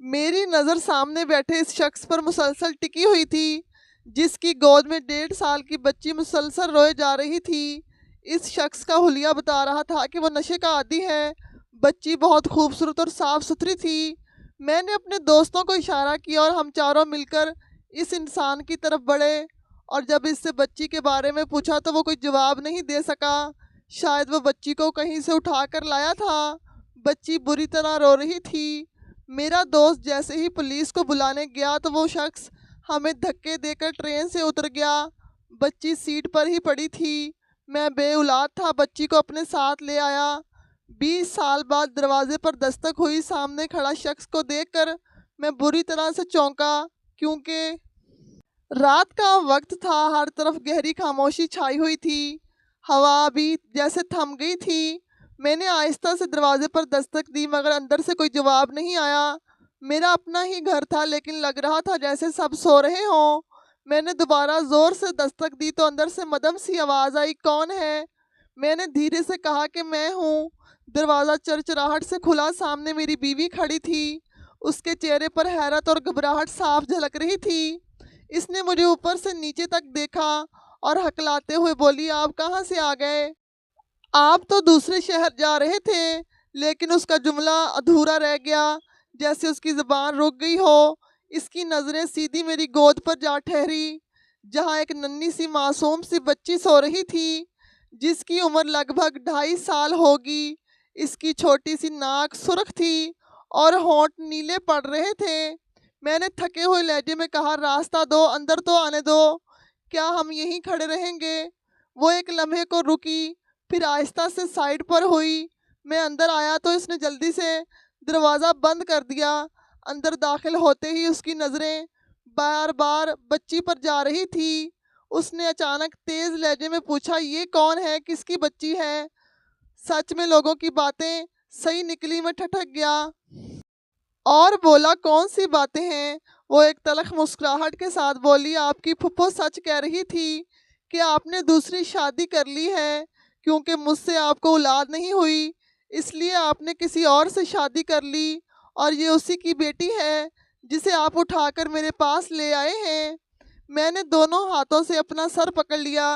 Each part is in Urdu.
میری نظر سامنے بیٹھے اس شخص پر مسلسل ٹکی ہوئی تھی، جس کی گود میں 1.5 سال کی بچی مسلسل روئے جا رہی تھی۔ اس شخص کا حلیہ بتا رہا تھا کہ وہ نشے کا عادی ہے۔ بچی بہت خوبصورت اور صاف ستھری تھی۔ میں نے اپنے دوستوں کو اشارہ کیا اور ہم چاروں مل کر اس انسان کی طرف بڑھے، اور جب اس سے بچی کے بارے میں پوچھا تو وہ کوئی جواب نہیں دے سکا۔ شاید وہ بچی کو کہیں سے اٹھا کر لایا تھا۔ بچی بری طرح رو رہی تھی۔ میرا دوست جیسے ہی پولیس کو بلانے گیا تو وہ شخص ہمیں دھکے دے کر ٹرین سے اتر گیا۔ بچی سیٹ پر ہی پڑی تھی۔ میں بے اولاد تھا، بچی کو اپنے ساتھ لے آیا۔ 20 سال بعد دروازے پر دستک ہوئی۔ سامنے کھڑا شخص کو دیکھ کر میں بری طرح سے چونکا، کیونکہ رات کا وقت تھا۔ ہر طرف گہری خاموشی چھائی ہوئی تھی، ہوا بھی جیسے تھم گئی تھی۔ میں نے آہستہ سے دروازے پر دستک دی، مگر اندر سے کوئی جواب نہیں آیا۔ میرا اپنا ہی گھر تھا، لیکن لگ رہا تھا جیسے سب سو رہے ہوں۔ میں نے دوبارہ زور سے دستک دی تو اندر سے مدھم سی آواز آئی، کون ہے؟ میں نے دھیرے سے کہا کہ میں ہوں۔ دروازہ چرچراہٹ سے کھلا۔ سامنے میری بیوی کھڑی تھی۔ اس کے چہرے پر حیرت اور گھبراہٹ صاف جھلک رہی تھی۔ اس نے مجھے اوپر سے نیچے تک دیکھا اور ہکلاتے ہوئے بولی، آپ کہاں سے آ گئے؟ آپ تو دوسرے شہر جا رہے تھے۔ لیکن اس کا جملہ ادھورا رہ گیا، جیسے اس کی زبان رک گئی ہو۔ اس کی نظریں سیدھی میری گود پر جا ٹھہری، جہاں ایک ننھی سی معصوم سی بچی سو رہی تھی، جس کی عمر لگ بھگ 2.5 سال ہوگی۔ اس کی چھوٹی سی ناک سرخ تھی اور ہونٹ نیلے پڑ رہے تھے۔ میں نے تھکے ہوئے لہجے میں کہا، راستہ دو، اندر تو آنے دو، کیا ہم یہیں کھڑے رہیں گے؟ وہ ایک لمحے کو رکی، پھر آہستہ سے سائڈ پر ہوئی۔ میں اندر آیا تو اس نے جلدی سے دروازہ بند کر دیا۔ اندر داخل ہوتے ہی اس کی نظریں بار بار بچی پر جا رہی تھی۔ اس نے اچانک تیز لہجے میں پوچھا، یہ کون ہے؟ کس کی بچی ہے؟ سچ میں لوگوں کی باتیں صحیح نکلی۔ میں ٹھٹک گیا اور بولا، کون سی باتیں ہیں؟ وہ ایک تلخ مسکراہٹ کے ساتھ بولی، آپ کی پھپھو سچ کہہ رہی تھی کہ آپ نے دوسری شادی کر لی ہے، کیونکہ مجھ سے آپ کو اولاد نہیں ہوئی، اس لیے آپ نے کسی اور سے شادی کر لی، اور یہ اسی کی بیٹی ہے جسے آپ اٹھا کر میرے پاس لے آئے ہیں۔ میں نے دونوں ہاتھوں سے اپنا سر پکڑ لیا،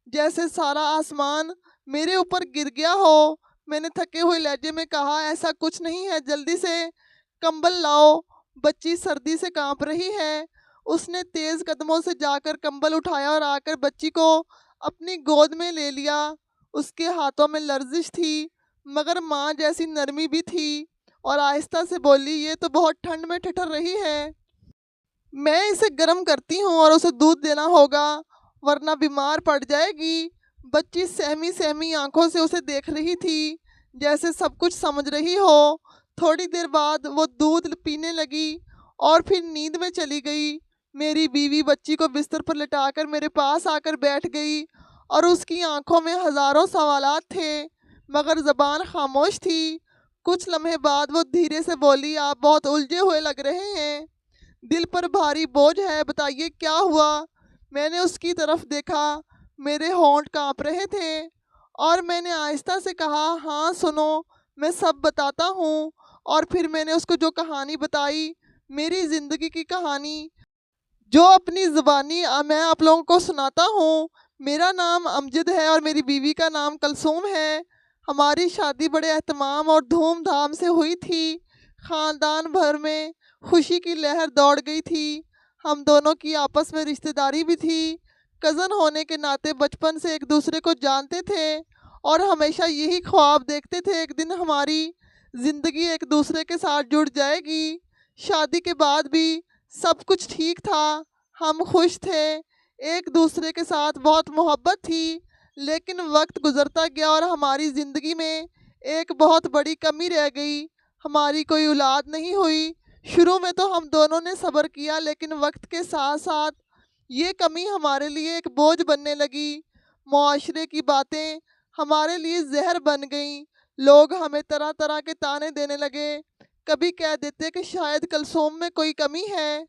جیسے سارا آسمان میرے اوپر گر گیا ہو۔ میں نے تھکے ہوئے لہجے میں کہا، ایسا کچھ نہیں ہے، جلدی سے کمبل لاؤ، بچی سردی سے کانپ رہی ہے۔ اس نے تیز قدموں سے جا کر کمبل اٹھایا اور آ کر بچی کو اپنی گود میں لے لیا۔ اس کے ہاتھوں میں لرزش تھی، مگر ماں جیسی نرمی بھی تھی، اور آہستہ سے بولی، یہ تو بہت ٹھنڈ میں ٹھٹر رہی ہے، میں اسے گرم کرتی ہوں اور اسے دودھ دینا ہوگا، ورنہ بیمار پڑ جائے گی۔ بچی سہمی سہمی آنکھوں سے اسے دیکھ رہی تھی، جیسے سب کچھ سمجھ رہی ہو۔ تھوڑی دیر بعد وہ دودھ پینے لگی اور پھر نیند میں چلی گئی۔ میری بیوی بچی کو بستر پر لٹا کر میرے پاس آ کر بیٹھ گئی، اور اس کی آنکھوں میں ہزاروں سوالات تھے، مگر زبان خاموش تھی۔ کچھ لمحے بعد وہ دھیرے سے بولی، آپ بہت الجھے ہوئے لگ رہے ہیں، دل پر بھاری بوجھ ہے، بتائیے کیا ہوا؟ میں نے اس کی طرف دیکھا، میرے ہونٹ کانپ رہے تھے، اور میں نے آہستہ سے کہا، ہاں سنو، میں سب بتاتا ہوں۔ اور پھر میں نے اس کو جو کہانی بتائی، میری زندگی کی کہانی، جو اپنی زبانی میں آپ لوگوں کو سناتا ہوں۔ میرا نام امجد ہے اور میری بیوی کا نام کلثوم ہے۔ ہماری شادی بڑے اہتمام اور دھوم دھام سے ہوئی تھی۔ خاندان بھر میں خوشی کی لہر دوڑ گئی تھی۔ ہم دونوں کی آپس میں رشتہ داری بھی تھی۔ کزن ہونے کے ناطے بچپن سے ایک دوسرے کو جانتے تھے، اور ہمیشہ یہی خواب دیکھتے تھے، ایک دن ہماری زندگی ایک دوسرے کے ساتھ جڑ جائے گی۔ شادی کے بعد بھی سب کچھ ٹھیک تھا، ہم خوش تھے، ایک دوسرے کے ساتھ بہت محبت تھی۔ لیکن وقت گزرتا گیا اور ہماری زندگی میں ایک بہت بڑی کمی رہ گئی، ہماری کوئی اولاد نہیں ہوئی۔ شروع میں تو ہم دونوں نے صبر کیا، لیکن وقت کے ساتھ ساتھ یہ کمی ہمارے لیے ایک بوجھ بننے لگی۔ معاشرے کی باتیں ہمارے لیے زہر بن گئیں، لوگ ہمیں طرح طرح کے طعنے دینے لگے۔ کبھی کہہ دیتے کہ شاید کلثوم میں کوئی کمی ہے،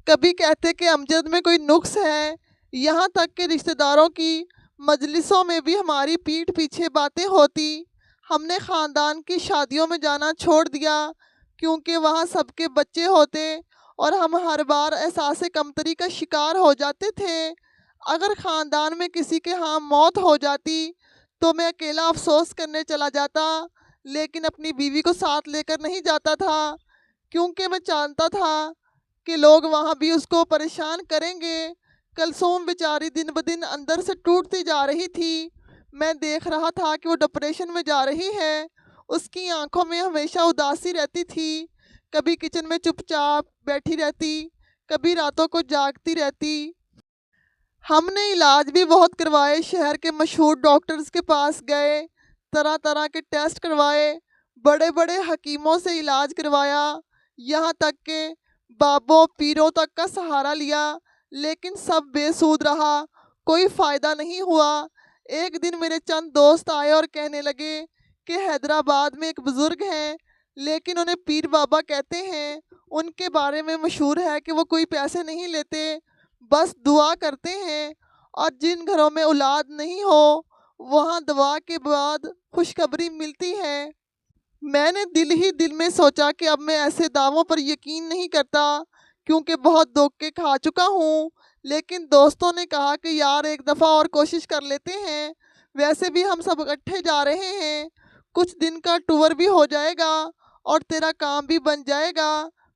کبھی کہتے کہ امجد میں کوئی نقص ہے، یہاں تک کہ رشتہ داروں کی مجلسوں میں بھی ہماری پیٹھ پیچھے باتیں ہوتی۔ ہم نے خاندان کی شادیوں میں جانا چھوڑ دیا، کیونکہ وہاں سب کے بچے ہوتے اور ہم ہر بار احساس کمتری کا شکار ہو جاتے تھے۔ اگر خاندان میں کسی کے ہاں موت ہو جاتی تو میں اکیلا افسوس کرنے چلا جاتا، لیکن اپنی بیوی کو ساتھ لے کر نہیں جاتا تھا، کیونکہ میں جانتا تھا کہ لوگ وہاں بھی اس کو پریشان کریں گے۔ کلثوم بیچاری دن بدن اندر سے ٹوٹتی جا رہی تھی۔ میں دیکھ رہا تھا کہ وہ ڈپریشن میں جا رہی ہے۔ اس کی آنکھوں میں ہمیشہ اداسی رہتی تھی، کبھی کچن میں چپ چاپ بیٹھی رہتی، کبھی راتوں کو جاگتی رہتی۔ ہم نے علاج بھی بہت کروائے، شہر کے مشہور ڈاکٹرز کے پاس گئے، طرح طرح کے ٹیسٹ کروائے، بڑے بڑے حکیموں سے علاج کروایا، یہاں تک کہ بابوں پیروں تک کا سہارا لیا، لیکن سب بے سود رہا، کوئی فائدہ نہیں ہوا۔ ایک دن میرے چند دوست آئے اور کہنے لگے کہ حیدرآباد میں ایک بزرگ ہیں، لیکن انہیں پیر بابا کہتے ہیں، ان کے بارے میں مشہور ہے کہ وہ کوئی پیسے نہیں لیتے، بس دعا کرتے ہیں، اور جن گھروں میں اولاد نہیں ہو وہاں دعا کے بعد خوشخبری ملتی ہے۔ میں نے دل ہی دل میں سوچا کہ اب میں ایسے دعووں پر یقین نہیں کرتا، کیونکہ بہت دھوکے کھا چکا ہوں، لیکن دوستوں نے کہا کہ یار ایک دفعہ اور کوشش کر لیتے ہیں، ویسے بھی ہم سب اکٹھے جا رہے ہیں، کچھ دن کا ٹور بھی ہو جائے گا اور تیرا کام بھی بن جائے گا۔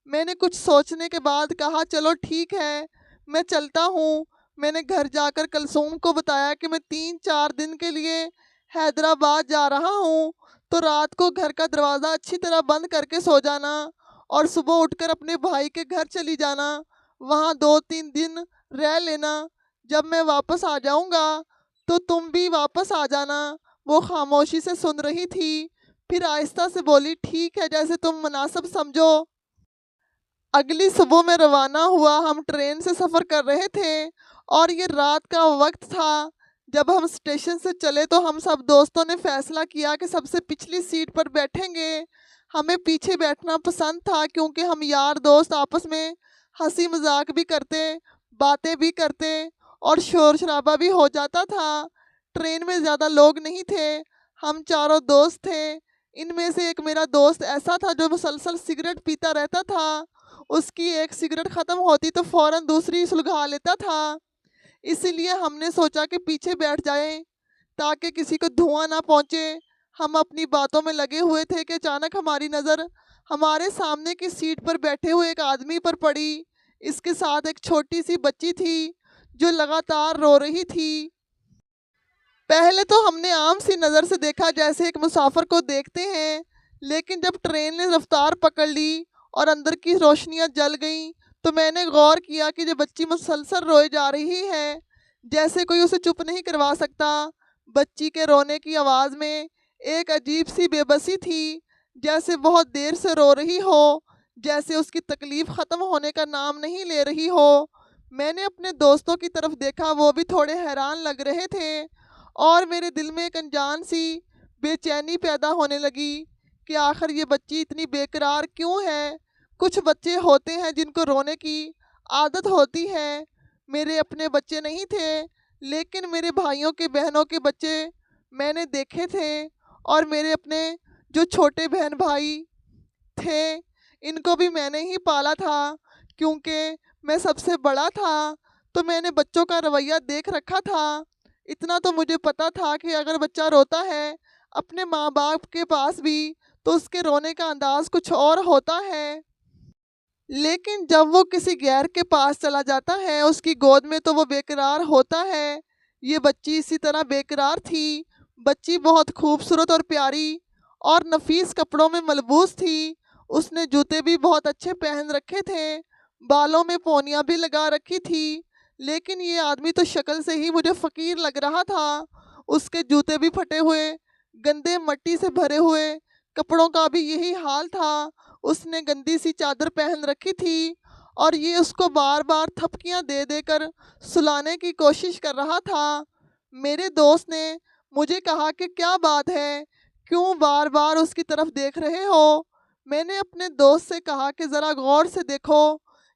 میں نے کچھ سوچنے کے بعد کہا چلو ٹھیک ہے، میں چلتا ہوں۔ میں نے گھر جا کر کلثوم کو بتایا کہ میں 3-4 دن کے لیے حیدرآباد جا رہا ہوں، تو رات کو گھر کا دروازہ اچھی طرح بند کر کے سو جانا اور صبح اٹھ کر اپنے بھائی کے گھر چلی جانا، وہاں 2-3 دن رہ لینا، جب میں واپس آ جاؤں گا تو تم بھی واپس آ جانا۔ وہ خاموشی سے سن رہی تھی، پھر آہستہ سے بولی ٹھیک ہے، جیسے تم مناسب سمجھو۔ اگلی صبح میں روانہ ہوا۔ ہم ٹرین سے سفر کر رہے تھے اور یہ رات کا وقت تھا۔ جب ہم اسٹیشن سے چلے تو ہم سب دوستوں نے فیصلہ کیا کہ سب سے پچھلی سیٹ پر بیٹھیں گے۔ ہمیں پیچھے بیٹھنا پسند تھا، کیونکہ ہم یار دوست آپس میں ہنسی مذاق بھی کرتے، باتیں بھی کرتے اور شور شرابہ بھی ہو جاتا تھا۔ ٹرین میں زیادہ لوگ نہیں تھے، ہم چاروں دوست تھے۔ ان میں سے ایک میرا دوست ایسا تھا جو مسلسل سگریٹ پیتا رہتا تھا، اس کی ایک سگریٹ ختم ہوتی تو فوراً دوسری سلگھا لیتا تھا، اسی لیے ہم نے سوچا کہ پیچھے بیٹھ جائیں تاکہ کسی کو دھواں نہ پہنچے۔ ہم اپنی باتوں میں لگے ہوئے تھے کہ اچانک ہماری نظر ہمارے سامنے کی سیٹ پر بیٹھے ہوئے ایک آدمی پر پڑی۔ اس کے ساتھ ایک چھوٹی سی بچی تھی جو لگاتار رو رہی تھی۔ پہلے تو ہم نے عام سی نظر سے دیکھا جیسے ایک مسافر کو دیکھتے ہیں، لیکن جب ٹرین نے رفتار پکڑ لی اور اندر کی روشنیاں جل گئیں تو میں نے غور کیا کہ جو بچی مسلسل روئے جا رہی ہے، جیسے کوئی اسے چپ نہیں کروا سکتا۔ بچی کے رونے کی آواز میں ایک عجیب سی بے بسی تھی، جیسے بہت دیر سے رو رہی ہو، جیسے اس کی تکلیف ختم ہونے کا نام نہیں لے رہی ہو۔ میں نے اپنے دوستوں کی طرف دیکھا، وہ بھی تھوڑے حیران لگ رہے تھے، اور میرے دل میں ایک انجان سی بے چینی پیدا ہونے لگی کہ آخر یہ بچی اتنی بے قرار کیوں ہے۔ کچھ بچے ہوتے ہیں جن کو رونے کی عادت ہوتی ہے، میرے اپنے بچے نہیں تھے، لیکن میرے بھائیوں کے بہنوں کے بچے میں نے دیکھے تھے، اور میرے اپنے جو چھوٹے بہن بھائی تھے ان کو بھی میں نے ہی پالا تھا، کیونکہ میں سب سے بڑا تھا، تو میں نے بچوں کا رویہ دیکھ رکھا تھا۔ اتنا تو مجھے پتا تھا کہ اگر بچہ روتا ہے اپنے ماں باپ کے پاس بھی تو اس کے رونے کا انداز کچھ اور ہوتا ہے، لیکن جب وہ کسی غیر کے پاس چلا جاتا ہے اس کی گود میں تو وہ بے قرار ہوتا ہے۔ یہ بچی اسی طرح بے قرار تھی۔ بچی بہت خوبصورت اور پیاری اور نفیس کپڑوں میں ملبوس تھی، اس نے جوتے بھی بہت اچھے پہن رکھے تھے، بالوں میں پونیاں بھی لگا رکھی تھی، لیکن یہ آدمی تو شکل سے ہی مجھے فقیر لگ رہا تھا۔ اس کے جوتے بھی پھٹے ہوئے، گندے مٹی سے بھرے ہوئے، کپڑوں کا بھی یہی حال تھا، اس نے گندی سی چادر پہن رکھی تھی، اور یہ اس کو بار بار تھپکیاں دے دے کر سلانے کی کوشش کر رہا تھا۔ میرے دوست نے مجھے کہا کہ کیا بات ہے، کیوں بار بار اس کی طرف دیکھ رہے ہو؟ میں نے اپنے دوست سے کہا کہ ذرا غور سے دیکھو،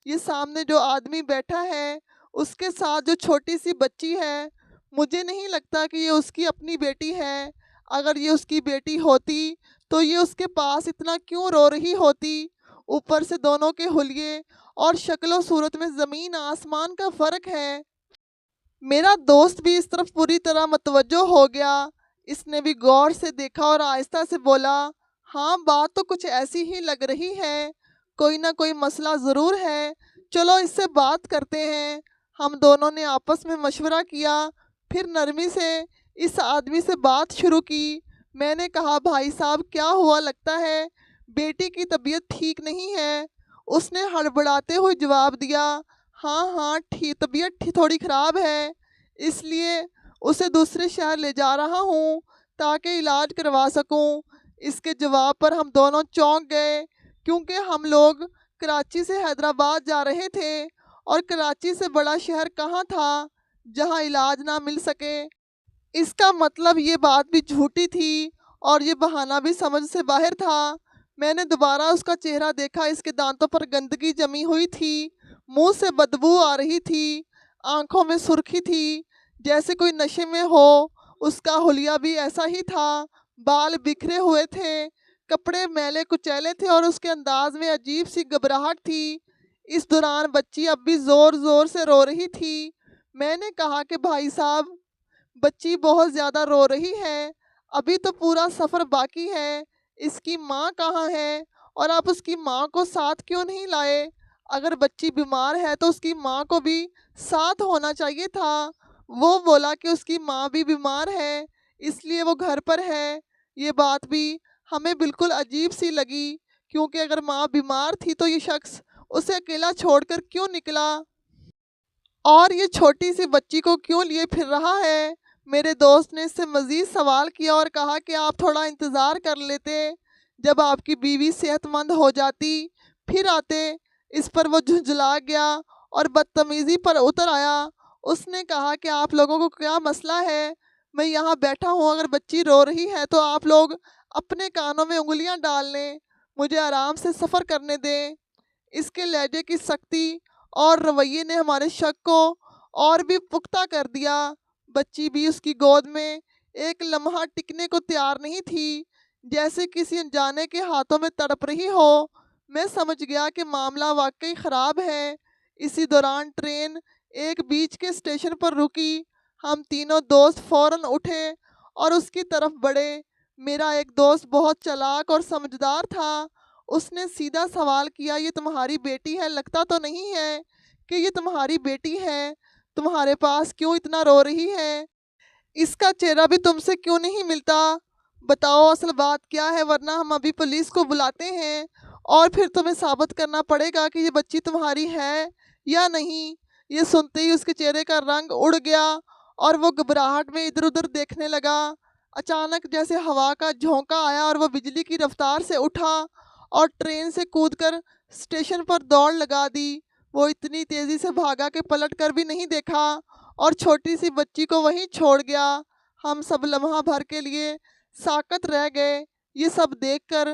یہ سامنے جو آدمی بیٹھا ہے اس کے ساتھ جو چھوٹی سی بچی ہے، مجھے نہیں لگتا کہ یہ اس کی اپنی بیٹی ہے۔ اگر یہ اس کی بیٹی ہوتی تو یہ اس کے پاس اتنا کیوں رو رہی ہوتی؟ اوپر سے دونوں کے حلیے اور شکل و صورت میں زمین آسمان کا فرق ہے۔ میرا دوست بھی اس طرف پوری طرح متوجہ ہو گیا۔ اس نے بھی غور سے دیکھا اور آہستہ سے بولا، ہاں بات تو کچھ ایسی ہی لگ رہی ہے، کوئی نہ کوئی مسئلہ ضرور ہے، چلو اس سے بات کرتے ہیں۔ ہم دونوں نے آپس میں مشورہ کیا، پھر نرمی سے اس آدمی سے بات شروع کی۔ میں نے کہا، بھائی صاحب کیا ہوا؟ لگتا ہے بیٹی کی طبیعت ٹھیک نہیں ہے۔ اس نے ہڑبڑاتے ہوئے جواب دیا، ہاں طبیعت تھوڑی خراب ہے، اس لیے اسے دوسرے شہر لے جا رہا ہوں تاکہ علاج کروا سکوں۔ اس کے جواب پر ہم دونوں چونک گئے، کیونکہ ہم لوگ کراچی سے حیدرآباد جا رہے تھے اور کراچی سے بڑا شہر کہاں تھا جہاں علاج نہ مل سکے۔ اس کا مطلب یہ بات بھی جھوٹی تھی اور یہ بہانہ بھی سمجھ سے باہر تھا۔ میں نے دوبارہ اس کا چہرہ دیکھا، اس کے دانتوں پر گندگی جمی ہوئی تھی، منہ سے بدبو آ رہی تھی، آنکھوں میں سرخی تھی جیسے کوئی نشے میں ہو۔ اس کا حلیہ بھی ایسا ہی تھا، بال بکھرے ہوئے تھے، کپڑے میلے کچیلے تھے اور اس کے انداز میں عجیب سی گھبراہٹ تھی۔ اس دوران بچی اب بھی زور زور سے رو رہی تھی۔ میں نے کہا کہ بھائی صاحب، بچی بہت زیادہ رو رہی ہے، ابھی تو پورا سفر باقی ہے، اس کی ماں کہاں ہے اور آپ اس کی ماں کو ساتھ کیوں نہیں لائے؟ اگر بچی بیمار ہے تو اس کی ماں کو بھی ساتھ ہونا چاہیے تھا۔ وہ بولا کہ اس کی ماں بھی بیمار ہے اس لیے وہ گھر پر ہے۔ یہ بات بھی ہمیں بالکل عجیب سی لگی، کیونکہ اگر ماں بیمار تھی تو یہ شخص اسے اکیلا چھوڑ کر کیوں نکلا اور یہ چھوٹی سی بچی کو کیوں لیے پھر رہا ہے؟ میرے دوست نے اس سے مزید سوال کیا اور کہا کہ آپ تھوڑا انتظار کر لیتے، جب آپ کی بیوی صحت مند ہو جاتی پھر آتے۔ اس پر وہ جھنجھلا گیا اور بدتمیزی پر اتر آیا۔ اس نے کہا کہ آپ لوگوں کو کیا مسئلہ ہے؟ میں یہاں بیٹھا ہوں، اگر بچی رو رہی ہے تو آپ لوگ اپنے کانوں میں انگلیاں ڈال لیں، مجھے آرام سے سفر کرنے دیں۔ اس کے لہجے کی سختی اور رویے نے ہمارے شک کو اور بھی پختہ کر دیا۔ بچی بھی اس کی گود میں ایک لمحہ ٹکنے کو تیار نہیں تھی، جیسے کسی انجانے کے ہاتھوں میں تڑپ رہی ہو۔ میں سمجھ گیا کہ معاملہ واقعی خراب ہے۔ اسی دوران ٹرین ایک بیچ کے اسٹیشن پر رکی۔ ہم تینوں دوست فوراً اٹھے اور اس کی طرف بڑھے۔ میرا ایک دوست بہت چالاک اور سمجھدار تھا۔ اس نے سیدھا سوال کیا، یہ تمہاری بیٹی ہے؟ لگتا تو نہیں ہے کہ یہ تمہاری بیٹی ہے، تمہارے پاس کیوں اتنا رو رہی ہے؟ اس کا چہرہ بھی تم سے کیوں نہیں ملتا؟ بتاؤ اصل بات کیا ہے، ورنہ ہم ابھی پولیس کو بلاتے ہیں اور پھر تمہیں ثابت کرنا پڑے گا کہ یہ بچی تمہاری ہے یا نہیں۔ یہ سنتے ہی اس کے چہرے کا رنگ اڑ گیا اور وہ گھبراہٹ میں ادھر ادھر دیکھنے لگا۔ اچانک جیسے ہوا کا جھونکا آیا اور وہ بجلی کی رفتار سے اٹھا اور ٹرین سے کود کر اسٹیشن پر دوڑ لگا دی۔ وہ اتنی تیزی سے بھاگا کہ پلٹ کر بھی نہیں دیکھا اور چھوٹی سی بچی کو وہیں چھوڑ گیا۔ ہم سب لمحہ بھر کے لیے ساکت رہ گئے۔ یہ سب دیکھ کر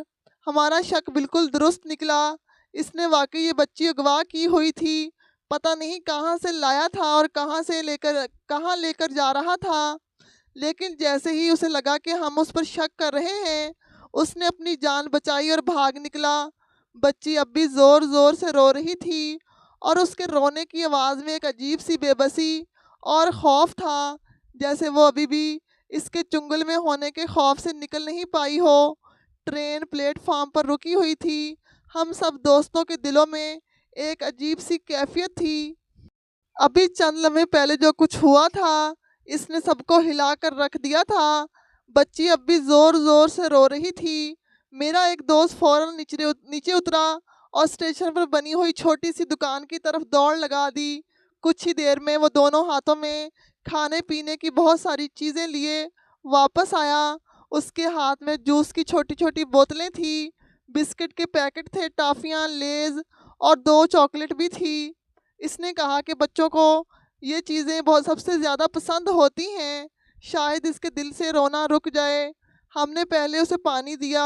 ہمارا شک بالکل درست نکلا، اس نے واقعی یہ بچی اغوا کی ہوئی تھی۔ پتہ نہیں کہاں سے لایا تھا اور کہاں لے کر جا رہا تھا، لیکن جیسے ہی اسے لگا کہ ہم اس پر شک کر رہے ہیں، اس نے اپنی جان بچائی اور بھاگ نکلا۔ بچی اب بھی زور زور سے رو رہی تھی اور اس کے رونے کی آواز میں ایک عجیب سی بے بسی اور خوف تھا، جیسے وہ ابھی بھی اس کے چنگل میں ہونے کے خوف سے نکل نہیں پائی ہو۔ ٹرین پلیٹ فارم پر رکی ہوئی تھی۔ ہم سب دوستوں کے دلوں میں ایک عجیب سی کیفیت تھی۔ ابھی چند لمحے پہلے جو کچھ ہوا تھا اس نے سب کو ہلا کر رکھ دیا تھا۔ بچی اب بھی زور زور سے رو رہی تھی۔ میرا ایک دوست فوراً نیچے اترا اور اسٹیشن پر بنی ہوئی چھوٹی سی دکان کی طرف دوڑ لگا دی۔ کچھ ہی دیر میں وہ دونوں ہاتھوں میں کھانے پینے کی بہت ساری چیزیں لیے واپس آیا۔ اس کے ہاتھ میں جوس کی چھوٹی چھوٹی بوتلیں تھیں، بسکٹ کے پیکٹ تھے، ٹافیاں، لیز اور 2 چاکلیٹ بھی تھی۔ اس نے کہا کہ بچوں کو یہ چیزیں سب سے زیادہ پسند ہوتی ہیں، شاید اس کے دل سے رونا رک جائے۔ ہم نے پہلے اسے پانی دیا۔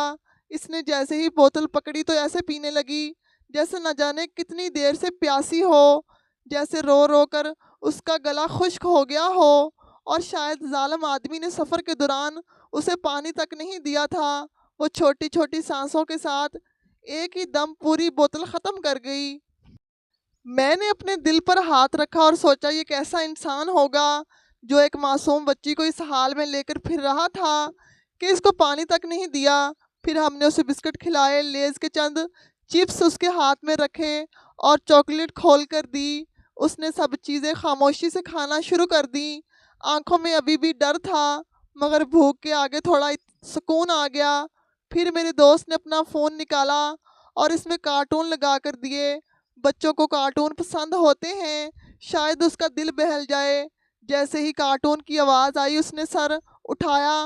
اس نے جیسے ہی بوتل پکڑی تو ایسے پینے لگی جیسے نہ جانے کتنی دیر سے پیاسی ہو، جیسے رو رو کر اس کا گلا خشک ہو گیا ہو اور شاید ظالم آدمی نے سفر کے دوران اسے پانی تک نہیں دیا تھا۔ وہ چھوٹی چھوٹی سانسوں کے ساتھ ایک ہی دم پوری بوتل ختم کر گئی۔ میں نے اپنے دل پر ہاتھ رکھا اور سوچا یہ کیسا انسان ہوگا جو ایک معصوم بچی کو اس حال میں لے کر پھر رہا تھا کہ اس کو پانی تک نہیں دیا۔ پھر ہم نے اسے بسکٹ کھلائے، لیز کے چند چپس اس کے ہاتھ میں رکھے اور چاکلیٹ کھول کر دی۔ اس نے سب چیزیں خاموشی سے کھانا شروع کر دی۔ آنکھوں میں ابھی بھی ڈر تھا، مگر بھوک کے آگے تھوڑا سکون آ گیا۔ پھر میرے دوست نے اپنا فون نکالا اور اس میں کارٹون لگا کر دیے۔ بچوں کو کارٹون پسند ہوتے ہیں، شاید اس کا دل بہل جائے۔ جیسے ہی کارٹون کی آواز آئی اس نے سر اٹھایا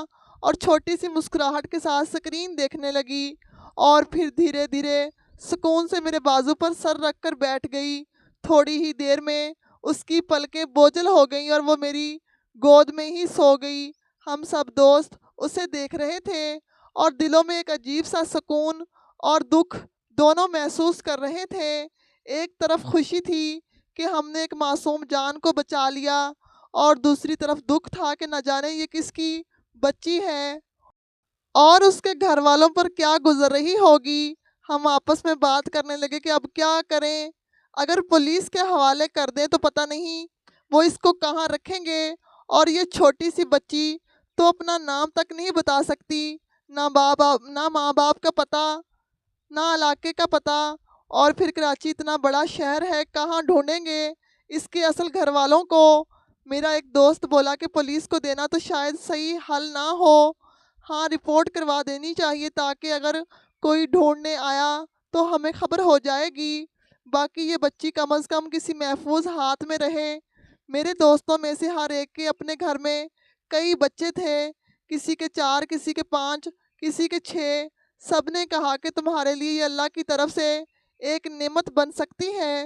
اور چھوٹی سی مسکراہٹ کے ساتھ اسکرین دیکھنے لگی، اور پھر دھیرے دھیرے سکون سے میرے بازو پر سر رکھ کر بیٹھ گئی۔ تھوڑی ہی دیر میں اس کی پلکیں بوجھل ہو گئیں اور وہ میری گود میں ہی سو گئی۔ ہم سب دوست اسے دیکھ رہے تھے اور دلوں میں ایک عجیب سا سکون اور دکھ دونوں محسوس کر رہے تھے۔ ایک طرف خوشی تھی کہ ہم نے ایک معصوم جان کو بچا لیا، اور دوسری طرف دکھ تھا کہ نہ جانے یہ کس کی بچی ہے اور اس کے گھر والوں پر کیا گزر رہی ہوگی۔ ہم آپس میں بات کرنے لگے کہ اب کیا کریں، اگر پولیس کے حوالے کر دیں تو پتہ نہیں وہ اس کو کہاں رکھیں گے، اور یہ چھوٹی سی بچی تو اپنا نام تک نہیں بتا سکتی، نہ ماں باپ کا پتہ، نہ علاقے کا پتہ، اور پھر کراچی اتنا بڑا شہر ہے، کہاں ڈھونڈیں گے اس کے اصل گھر والوں کو۔ میرا ایک دوست بولا کہ پولیس کو دینا تو شاید صحیح حل نہ ہو، ہاں رپورٹ کروا دینی چاہیے تاکہ اگر کوئی ڈھونڈنے آیا تو ہمیں خبر ہو جائے گی، باقی یہ بچی کم از کم کسی محفوظ ہاتھ میں رہے۔ میرے دوستوں میں سے ہر ایک کے اپنے گھر میں کئی بچے تھے، کسی کے 4، کسی کے 5، کسی کے 6۔ سب نے کہا کہ تمہارے لیے یہ اللہ کی طرف سے ایک نعمت بن سکتی ہے،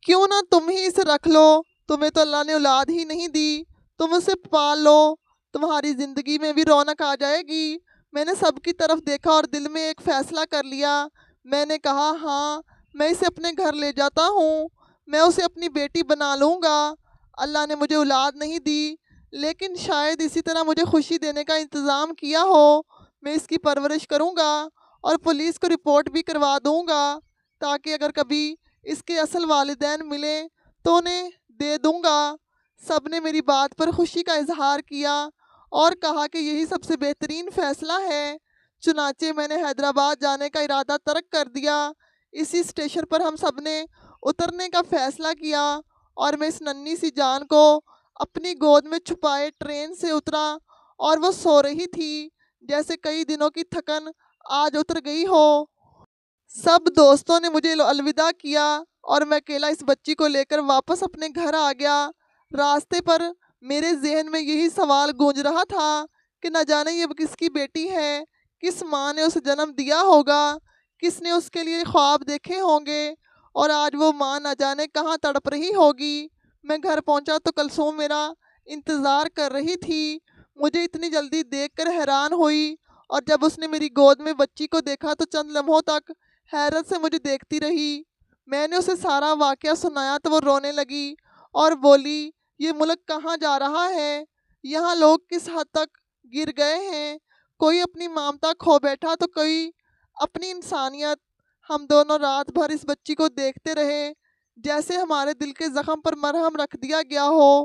کیوں نہ تم ہی اسے رکھ لو، تمہیں تو اللہ نے اولاد ہی نہیں دی، تم اسے پال لو، تمہاری زندگی میں بھی رونق آ جائے گی۔ میں نے سب کی طرف دیکھا اور دل میں ایک فیصلہ کر لیا۔ میں نے کہا ہاں میں اسے اپنے گھر لے جاتا ہوں، میں اسے اپنی بیٹی بنا لوں گا۔ اللہ نے مجھے اولاد نہیں دی، لیکن شاید اسی طرح مجھے خوشی دینے کا انتظام کیا ہو۔ میں اس کی پرورش کروں گا اور پولیس کو رپورٹ بھی کروا دوں گا تاکہ اگر کبھی اس کے اصل والدین ملیں تو انہیں دے دوں گا۔ سب نے میری بات پر خوشی کا اظہار کیا اور کہا کہ یہی سب سے بہترین فیصلہ ہے۔ چنانچہ میں نے حیدرآباد جانے کا ارادہ ترک کر دیا۔ اسی اسٹیشن پر ہم سب نے اترنے کا فیصلہ کیا اور میں اس ننھی سی جان کو اپنی گود میں چھپائے ٹرین سے اترا، اور وہ سو رہی تھی جیسے کئی دنوں کی تھکن آج اتر گئی ہو۔ سب دوستوں نے مجھے الوداع کیا اور میں اکیلا اس بچی کو لے کر واپس اپنے گھر آ گیا۔ راستے پر میرے ذہن میں یہی سوال گونج رہا تھا کہ نہ جانے یہ کس کی بیٹی ہے، کس ماں نے اسے جنم دیا ہوگا، کس نے اس کے لیے خواب دیکھے ہوں گے، اور آج وہ ماں نہ جانے کہاں تڑپ رہی ہوگی۔ میں گھر پہنچا تو کلثوم میرا انتظار کر رہی تھی، مجھے اتنی جلدی دیکھ کر حیران ہوئی، اور جب اس نے میری گود میں بچی کو دیکھا تو چند لمحوں تک حیرت سے مجھے دیکھتی رہی۔ میں نے اسے سارا واقعہ سنایا تو وہ رونے لگی اور بولی یہ ملک کہاں جا رہا ہے، یہاں لوگ کس حد تک گر گئے ہیں، کوئی اپنی ممتا کھو بیٹھا تو کوئی اپنی انسانیت۔ ہم دونوں رات بھر اس بچی کو دیکھتے رہے جیسے ہمارے دل کے زخم پر مرہم رکھ دیا گیا ہو۔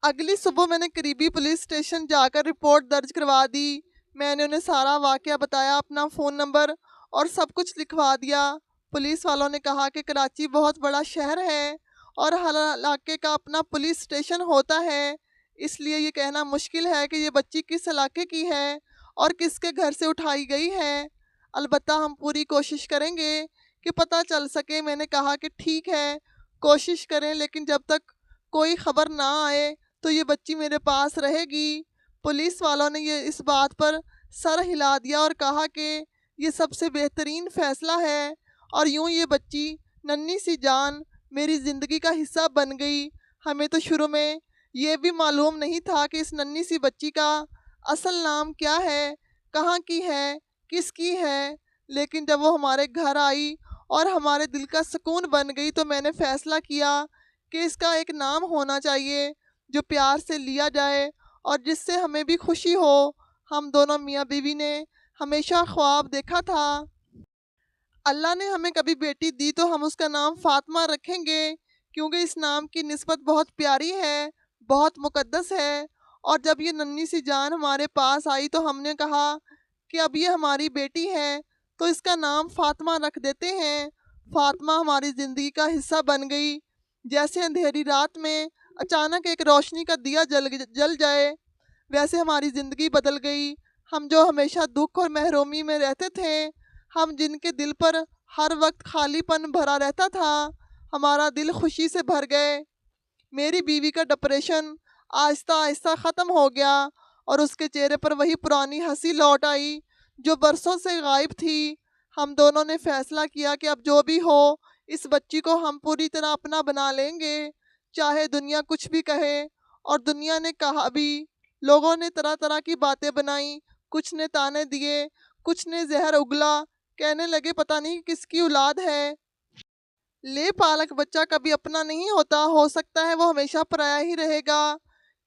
اگلی صبح میں نے قریبی پولیس اسٹیشن جا کر رپورٹ درج کروا دی۔ میں نے انہیں سارا واقعہ بتایا، اپنا فون نمبر اور سب کچھ لکھوا دیا۔ پولیس والوں نے کہا کہ کراچی بہت بڑا شہر ہے اور ہر علاقے کا اپنا پولیس اسٹیشن ہوتا ہے، اس لیے یہ کہنا مشکل ہے کہ یہ بچی کس علاقے کی ہے اور کس کے گھر سے اٹھائی گئی ہے۔ البتہ ہم پوری کوشش کریں گے کہ پتہ چل سکے۔ میں نے کہا کہ ٹھیک ہے، کوشش کریں، لیکن جب تک کوئی خبر نہ آئے تو یہ بچی میرے پاس رہے گی۔ پولیس والوں نے اس بات پر سر ہلا دیا اور کہا کہ یہ سب سے بہترین فیصلہ ہے، اور یوں یہ بچی ننھی سی جان میری زندگی کا حصہ بن گئی۔ ہمیں تو شروع میں یہ بھی معلوم نہیں تھا کہ اس ننھی سی بچی کا اصل نام کیا ہے، کہاں کی ہے، کس کی ہے، لیکن جب وہ ہمارے گھر آئی اور ہمارے دل کا سکون بن گئی تو میں نے فیصلہ کیا کہ اس کا ایک نام ہونا چاہیے جو پیار سے لیا جائے اور جس سے ہمیں بھی خوشی ہو۔ ہم دونوں میاں بیوی نے ہمیشہ خواب دیکھا تھا اللہ نے ہمیں کبھی بیٹی دی تو ہم اس کا نام فاطمہ رکھیں گے، کیونکہ اس نام کی نسبت بہت پیاری ہے، بہت مقدس ہے۔ اور جب یہ ننھی سی جان ہمارے پاس آئی تو ہم نے کہا کہ اب یہ ہماری بیٹی ہے تو اس کا نام فاطمہ رکھ دیتے ہیں۔ فاطمہ ہماری زندگی کا حصہ بن گئی، جیسے اندھیری رات میں اچانک ایک روشنی کا دیا جل جائے، ویسے ہماری زندگی بدل گئی۔ ہم جو ہمیشہ دکھ اور محرومی میں رہتے تھے، ہم جن کے دل پر ہر وقت خالی پن بھرا رہتا تھا، ہمارا دل خوشی سے بھر گئے۔ میری بیوی کا ڈپریشن آہستہ آہستہ ختم ہو گیا اور اس کے چہرے پر وہی پرانی ہنسی لوٹ آئی جو برسوں سے غائب تھی۔ ہم دونوں نے فیصلہ کیا کہ اب جو بھی ہو اس بچی کو ہم پوری طرح اپنا بنا لیں گے، چاہے دنیا کچھ بھی کہے۔ اور دنیا نے کہا بھی، لوگوں نے طرح طرح کی باتیں بنائیں، کچھ نے تانے دیے، کچھ نے زہر اگلا، کہنے لگے پتہ نہیں کس کی اولاد ہے۔ لے پالک بچہ کبھی اپنا نہیں ہوتا، ہو سکتا ہے وہ ہمیشہ پرایا ہی رہے گا۔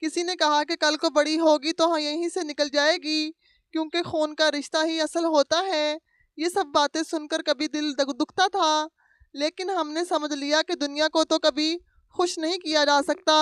کسی نے کہا کہ کل کو بڑی ہوگی تو یہیں سے نکل جائے گی، کیونکہ خون کا رشتہ ہی اصل ہوتا ہے۔ یہ سب باتیں سن کر کبھی دل دکھتا تھا، لیکن ہم نے سمجھ لیا کہ دنیا کو تو کبھی خوش نہیں کیا جا سکتا۔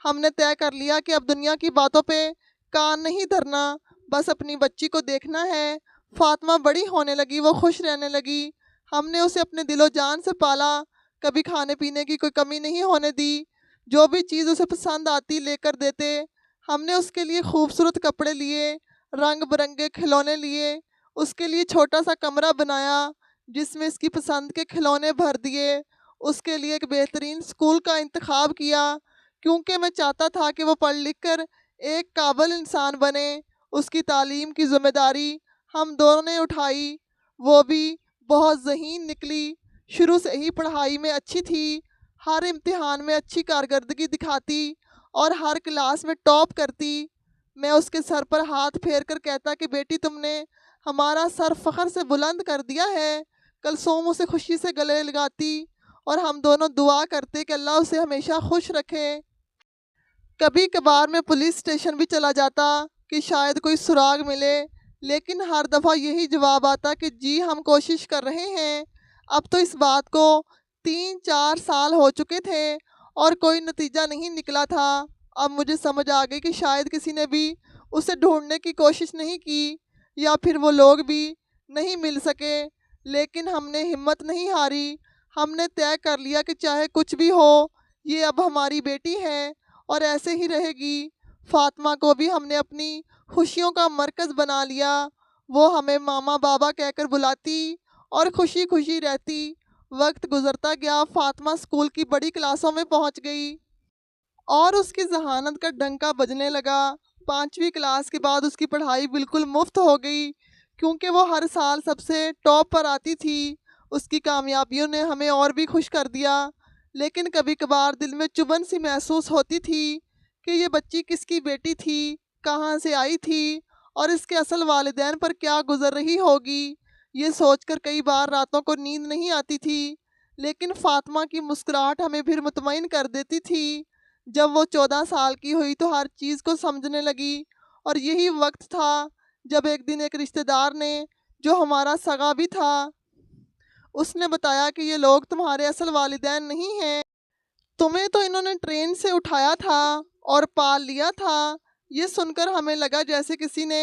ہم نے طے کر لیا کہ اب دنیا کی باتوں پہ کان نہیں دھرنا، بس اپنی بچی کو دیکھنا ہے۔ فاطمہ بڑی ہونے لگی، وہ خوش رہنے لگی۔ ہم نے اسے اپنے دل و جان سے پالا، کبھی کھانے پینے کی کوئی کمی نہیں ہونے دی، جو بھی چیز اسے پسند آتی لے کر دیتے۔ ہم نے اس کے لیے خوبصورت کپڑے لیے، رنگ برنگے کھلونے لیے، اس کے لیے چھوٹا سا کمرہ بنایا جس میں اس کی پسند کے کھلونے بھر دیے، اس کے لیے ایک بہترین اسکول کا انتخاب کیا، کیونکہ میں چاہتا تھا کہ وہ پڑھ لکھ کر ایک قابل انسان بنے۔ اس کی تعلیم کی ذمہ داری ہم دونوں نے اٹھائی، وہ بھی بہت ذہین نکلی، شروع سے ہی پڑھائی میں اچھی تھی، ہر امتحان میں اچھی کارکردگی دکھاتی اور ہر کلاس میں ٹاپ کرتی۔ میں اس کے سر پر ہاتھ پھیر کر کہتا کہ بیٹی تم نے ہمارا سر فخر سے بلند کر دیا ہے۔ کلثوم اسے خوشی سے گلے لگاتی اور ہم دونوں دعا کرتے کہ اللہ اسے ہمیشہ خوش رکھے۔ کبھی کبھار میں پولیس اسٹیشن بھی چلا جاتا کہ شاید کوئی سراغ ملے، لیکن ہر دفعہ یہی جواب آتا کہ جی ہم کوشش کر رہے ہیں۔ اب تو اس بات کو 3-4 سال ہو چکے تھے اور کوئی نتیجہ نہیں نکلا تھا۔ اب مجھے سمجھ آ گئی کہ شاید کسی نے بھی اسے ڈھونڈنے کی کوشش نہیں کی، یا پھر وہ لوگ بھی نہیں مل سکے، لیکن ہم نے ہمت نہیں ہاری۔ ہم نے طے کر لیا کہ چاہے کچھ بھی ہو، یہ اب ہماری بیٹی ہے اور ایسے ہی رہے گی۔ فاطمہ کو بھی ہم نے اپنی خوشیوں کا مرکز بنا لیا، وہ ہمیں ماما بابا کہہ کر بلاتی اور خوشی خوشی رہتی۔ وقت گزرتا گیا، فاطمہ اسکول کی بڑی کلاسوں میں پہنچ گئی اور اس کی ذہانت کا ڈنکا بجنے لگا۔ 5ویں کلاس کے بعد اس کی پڑھائی بالکل مفت ہو گئی، کیونکہ وہ ہر سال سب سے ٹاپ پر آتی تھی۔ اس کی کامیابیوں نے ہمیں اور بھی خوش کر دیا، لیکن کبھی کبھار دل میں چبھن سی محسوس ہوتی تھی کہ یہ بچی کس کی بیٹی تھی، کہاں سے آئی تھی اور اس کے اصل والدین پر کیا گزر رہی ہوگی۔ یہ سوچ کر کئی بار راتوں کو نیند نہیں آتی تھی، لیکن فاطمہ کی مسکراہٹ ہمیں پھر مطمئن کر دیتی تھی۔ جب وہ 14 سال کی ہوئی تو ہر چیز کو سمجھنے لگی، اور یہی وقت تھا جب ایک دن ایک رشتہ دار نے، جو ہمارا سگا بھی تھا، اس نے بتایا کہ یہ لوگ تمہارے اصل والدین نہیں ہیں، تمہیں تو انہوں نے ٹرین سے اٹھایا تھا اور پال لیا تھا۔ یہ سن کر ہمیں لگا جیسے کسی نے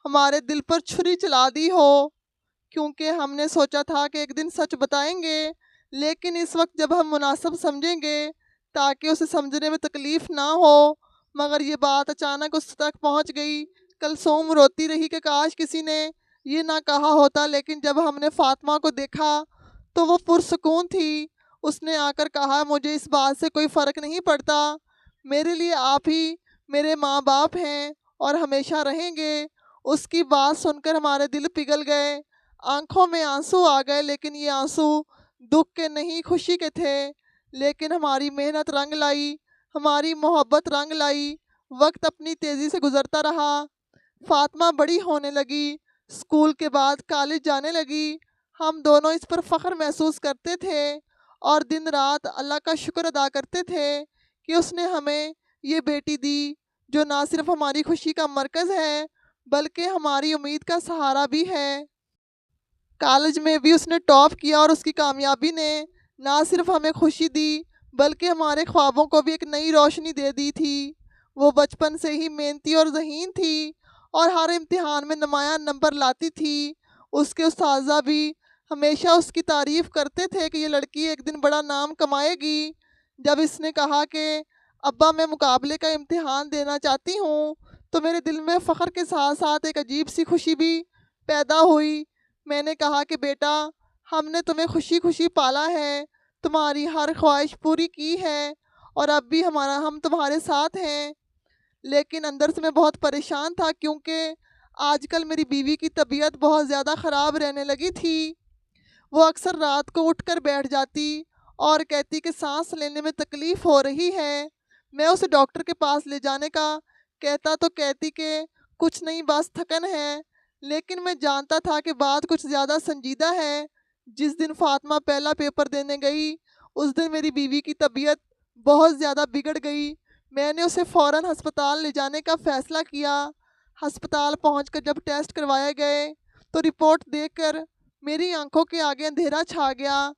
ہمارے دل پر چھری چلا دی ہو، کیونکہ ہم نے سوچا تھا کہ ایک دن سچ بتائیں گے، لیکن اس وقت جب ہم مناسب سمجھیں گے تاکہ اسے سمجھنے میں تکلیف نہ ہو، مگر یہ بات اچانک اس تک پہنچ گئی۔ کلثوم روتی رہی کہ کاش کسی نے یہ نہ کہا ہوتا، لیکن جب ہم نے فاطمہ کو دیکھا تو وہ پرسکون تھی۔ اس نے آ کر کہا مجھے اس بات سے کوئی فرق نہیں پڑتا، میرے لیے آپ ہی میرے ماں باپ ہیں اور ہمیشہ رہیں گے۔ اس کی بات سن کر ہمارے دل پگھل گئے، آنکھوں میں آنسو آ گئے، لیکن یہ آنسو دکھ کے نہیں خوشی کے تھے۔ لیکن ہماری محنت رنگ لائی، ہماری محبت رنگ لائی۔ وقت اپنی تیزی سے گزرتا رہا، فاطمہ بڑی ہونے لگی، اسکول کے بعد کالج جانے لگی۔ ہم دونوں اس پر فخر محسوس کرتے تھے اور دن رات اللہ کا شکر ادا کرتے تھے کہ اس نے ہمیں یہ بیٹی دی، جو نہ صرف ہماری خوشی کا مرکز ہے بلکہ ہماری امید کا سہارا بھی ہے۔ کالج میں بھی اس نے ٹاپ کیا اور اس کی کامیابی نے نہ صرف ہمیں خوشی دی بلکہ ہمارے خوابوں کو بھی ایک نئی روشنی دے دی تھی۔ وہ بچپن سے ہی محنتی اور ذہین تھی اور ہر امتحان میں نمایاں نمبر لاتی تھی۔ اس کے اساتذہ بھی ہمیشہ اس کی تعریف کرتے تھے کہ یہ لڑکی ایک دن بڑا نام کمائے گی۔ جب اس نے کہا کہ ابا میں مقابلے کا امتحان دینا چاہتی ہوں تو میرے دل میں فخر کے ساتھ ساتھ ایک عجیب سی خوشی بھی پیدا ہوئی۔ میں نے کہا کہ بیٹا، ہم نے تمہیں خوشی خوشی پالا ہے، تمہاری ہر خواہش پوری کی ہے اور اب بھی ہم تمہارے ساتھ ہیں۔ لیکن اندر سے میں بہت پریشان تھا کیونکہ آج کل میری بیوی کی طبیعت بہت زیادہ خراب رہنے لگی تھی۔ وہ اکثر رات کو اٹھ کر بیٹھ جاتی اور کہتی کہ سانس لینے میں تکلیف ہو رہی ہے۔ میں اسے ڈاکٹر کے پاس لے جانے کا کہتا تو کہتی کہ کچھ نہیں، بس تھکن ہے، لیکن میں جانتا تھا کہ بات کچھ زیادہ سنجیدہ ہے۔ جس دن فاطمہ پہلا پیپر دینے گئی اس دن میری بیوی کی طبیعت بہت زیادہ بگڑ گئی۔ میں نے اسے فوراً ہسپتال لے جانے کا فیصلہ کیا۔ ہسپتال پہنچ کر جب ٹیسٹ کروائے گئے تو رپورٹ دیکھ کر میری آنکھوں کے آگے اندھیرا چھا گیا۔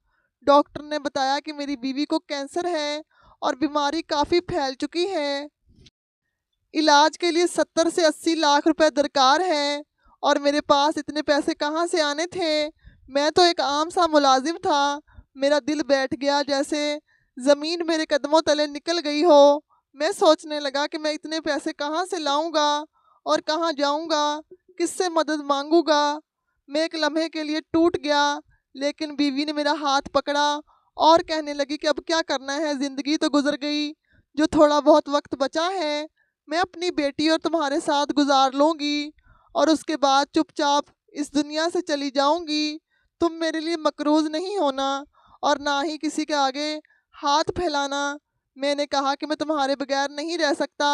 ڈاکٹر نے بتایا کہ میری بیوی کو کینسر ہے اور بیماری کافی پھیل چکی ہے۔ علاج کے لیے 70 سے 80 لاکھ روپے درکار ہیں اور میرے پاس اتنے پیسے کہاں سے آنے تھے؟ میں تو ایک عام سا ملازم تھا۔ میرا دل بیٹھ گیا، جیسے زمین میرے قدموں تلے نکل گئی ہو۔ میں سوچنے لگا کہ میں اتنے پیسے کہاں سے لاؤں گا اور کہاں جاؤں گا، کس سے مدد مانگوں گا۔ میں ایک لمحے کے لیے ٹوٹ گیا، لیکن بیوی نے میرا ہاتھ پکڑا اور کہنے لگی کہ اب کیا کرنا ہے، زندگی تو گزر گئی، جو تھوڑا بہت وقت بچا ہے میں اپنی بیٹی اور تمہارے ساتھ گزار لوں گی اور اس کے بعد چپ چاپ اس دنیا سے چلی جاؤں گی۔ تم میرے لیے مقروض نہیں ہونا اور نہ ہی کسی کے آگے ہاتھ پھیلانا۔ میں نے کہا کہ میں تمہارے بغیر نہیں رہ سکتا۔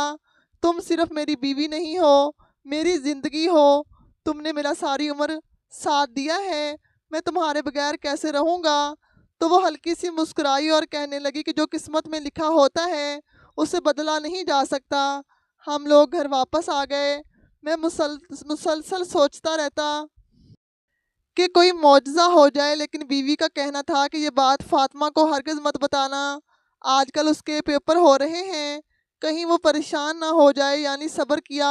تم صرف میری بیوی نہیں ہو، میری زندگی ہو۔ تم نے میرا ساری عمر ساتھ دیا ہے، میں تمہارے بغیر کیسے رہوں گا؟ تو وہ ہلکی سی مسکرائی اور کہنے لگی کہ جو قسمت میں لکھا ہوتا ہے اسے بدلا نہیں جا سکتا۔ ہم لوگ گھر واپس آ گئے۔ میں مسلسل سوچتا رہتا کہ کوئی معجزہ ہو جائے، لیکن بیوی کا کہنا تھا کہ یہ بات فاطمہ کو ہرگز مت بتانا، آج کل اس کے پیپر ہو رہے ہیں، کہیں وہ پریشان نہ ہو جائے۔ یعنی صبر کیا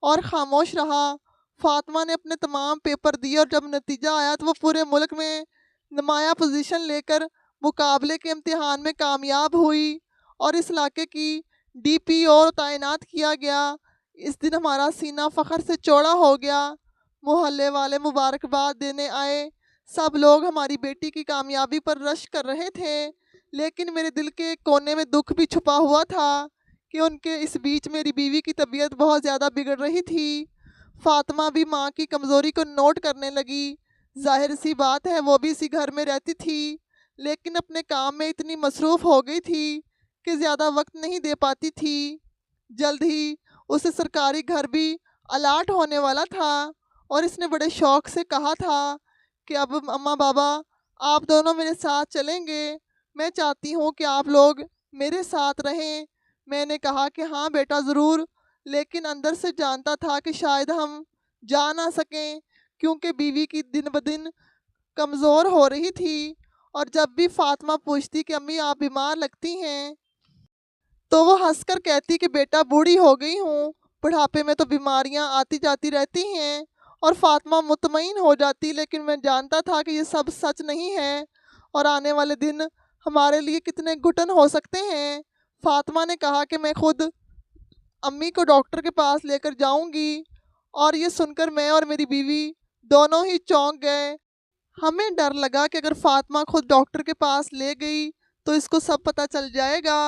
اور خاموش رہا۔ فاطمہ نے اپنے تمام پیپر دیے اور جب نتیجہ آیا تو وہ پورے ملک میں نمایاں پوزیشن لے کر مقابلے کے امتحان میں کامیاب ہوئی اور اس علاقے کی DPO تعینات کیا گیا۔ اس دن ہمارا سینہ فخر سے چوڑا ہو گیا۔ محلے والے مبارکباد دینے آئے، سب لوگ ہماری بیٹی کی کامیابی پر رشک کر رہے تھے، لیکن میرے دل کے کونے میں دکھ بھی چھپا ہوا تھا کہ ان کے اس بیچ میری بیوی کی طبیعت بہت زیادہ بگڑ رہی تھی۔ فاطمہ بھی ماں کی کمزوری کو نوٹ کرنے لگی۔ ظاہر سی بات ہے وہ بھی اسی گھر میں رہتی تھی، لیکن اپنے کام میں اتنی مصروف ہو گئی تھی کہ زیادہ وقت نہیں دے پاتی تھی۔ جلد ہی اسے سرکاری گھر بھی الاٹ ہونے والا تھا اور اس نے بڑے شوق سے کہا تھا کہ اب اماں بابا آپ دونوں میرے ساتھ چلیں گے، میں چاہتی ہوں کہ آپ لوگ میرے ساتھ رہیں۔ میں نے کہا کہ ہاں بیٹا ضرور، لیکن اندر سے جانتا تھا کہ شاید ہم جا نہ سکیں کیونکہ بیوی کی دن بدن کمزور ہو رہی تھی اور جب بھی فاطمہ پوچھتی کہ امی آپ بیمار لگتی ہیں تو وہ ہنس کر کہتی کہ بیٹا بوڑھی ہو گئی ہوں، بڑھاپے میں تو بیماریاں آتی جاتی رہتی ہیں، اور فاطمہ مطمئن ہو جاتی۔ لیکن میں جانتا تھا کہ یہ سب سچ نہیں ہے اور آنے والے دن ہمارے لیے کتنے گھٹن ہو سکتے ہیں۔ فاطمہ نے کہا کہ میں خود امی کو ڈاکٹر کے پاس لے کر جاؤں گی، اور یہ سن کر میں اور میری بیوی دونوں ہی چونک گئے۔ ہمیں ڈر لگا کہ اگر فاطمہ خود ڈاکٹر کے پاس لے گئی تو اس کو سب پتہ چل جائے گا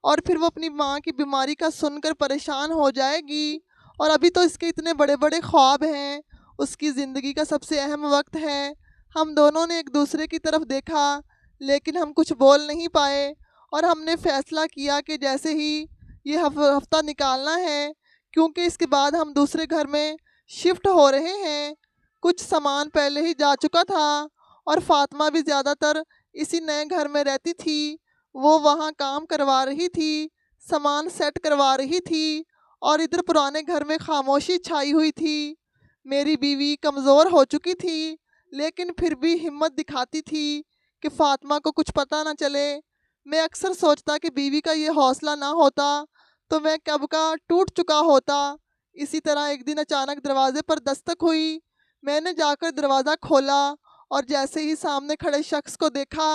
اور پھر وہ اپنی ماں کی بیماری کا سن کر پریشان ہو جائے گی، اور ابھی تو اس کے اتنے بڑے بڑے خواب ہیں، اس کی زندگی کا سب سے اہم وقت ہے۔ ہم دونوں نے ایک دوسرے کی طرف دیکھا لیکن ہم کچھ بول نہیں پائے، اور ہم نے فیصلہ کیا کہ جیسے ہی یہ ہفتہ نکالنا ہے، کیونکہ اس کے بعد ہم دوسرے گھر میں شفٹ ہو رہے ہیں۔ کچھ سامان پہلے ہی جا چکا تھا اور فاطمہ بھی زیادہ تر اسی نئے گھر میں رہتی تھی۔ وہ وہاں کام کروا رہی تھی، سامان سیٹ کروا رہی تھی، اور ادھر پرانے گھر میں خاموشی چھائی ہوئی تھی۔ میری بیوی کمزور ہو چکی تھی، لیکن پھر بھی ہمت دکھاتی تھی کہ فاطمہ کو کچھ پتہ نہ چلے۔ میں اکثر سوچتا کہ بیوی کا یہ حوصلہ نہ ہوتا تو میں کب کا ٹوٹ چکا ہوتا۔ اسی طرح ایک دن اچانک دروازے پر دستک ہوئی۔ میں نے جا کر دروازہ کھولا اور جیسے ہی سامنے کھڑے شخص کو دیکھا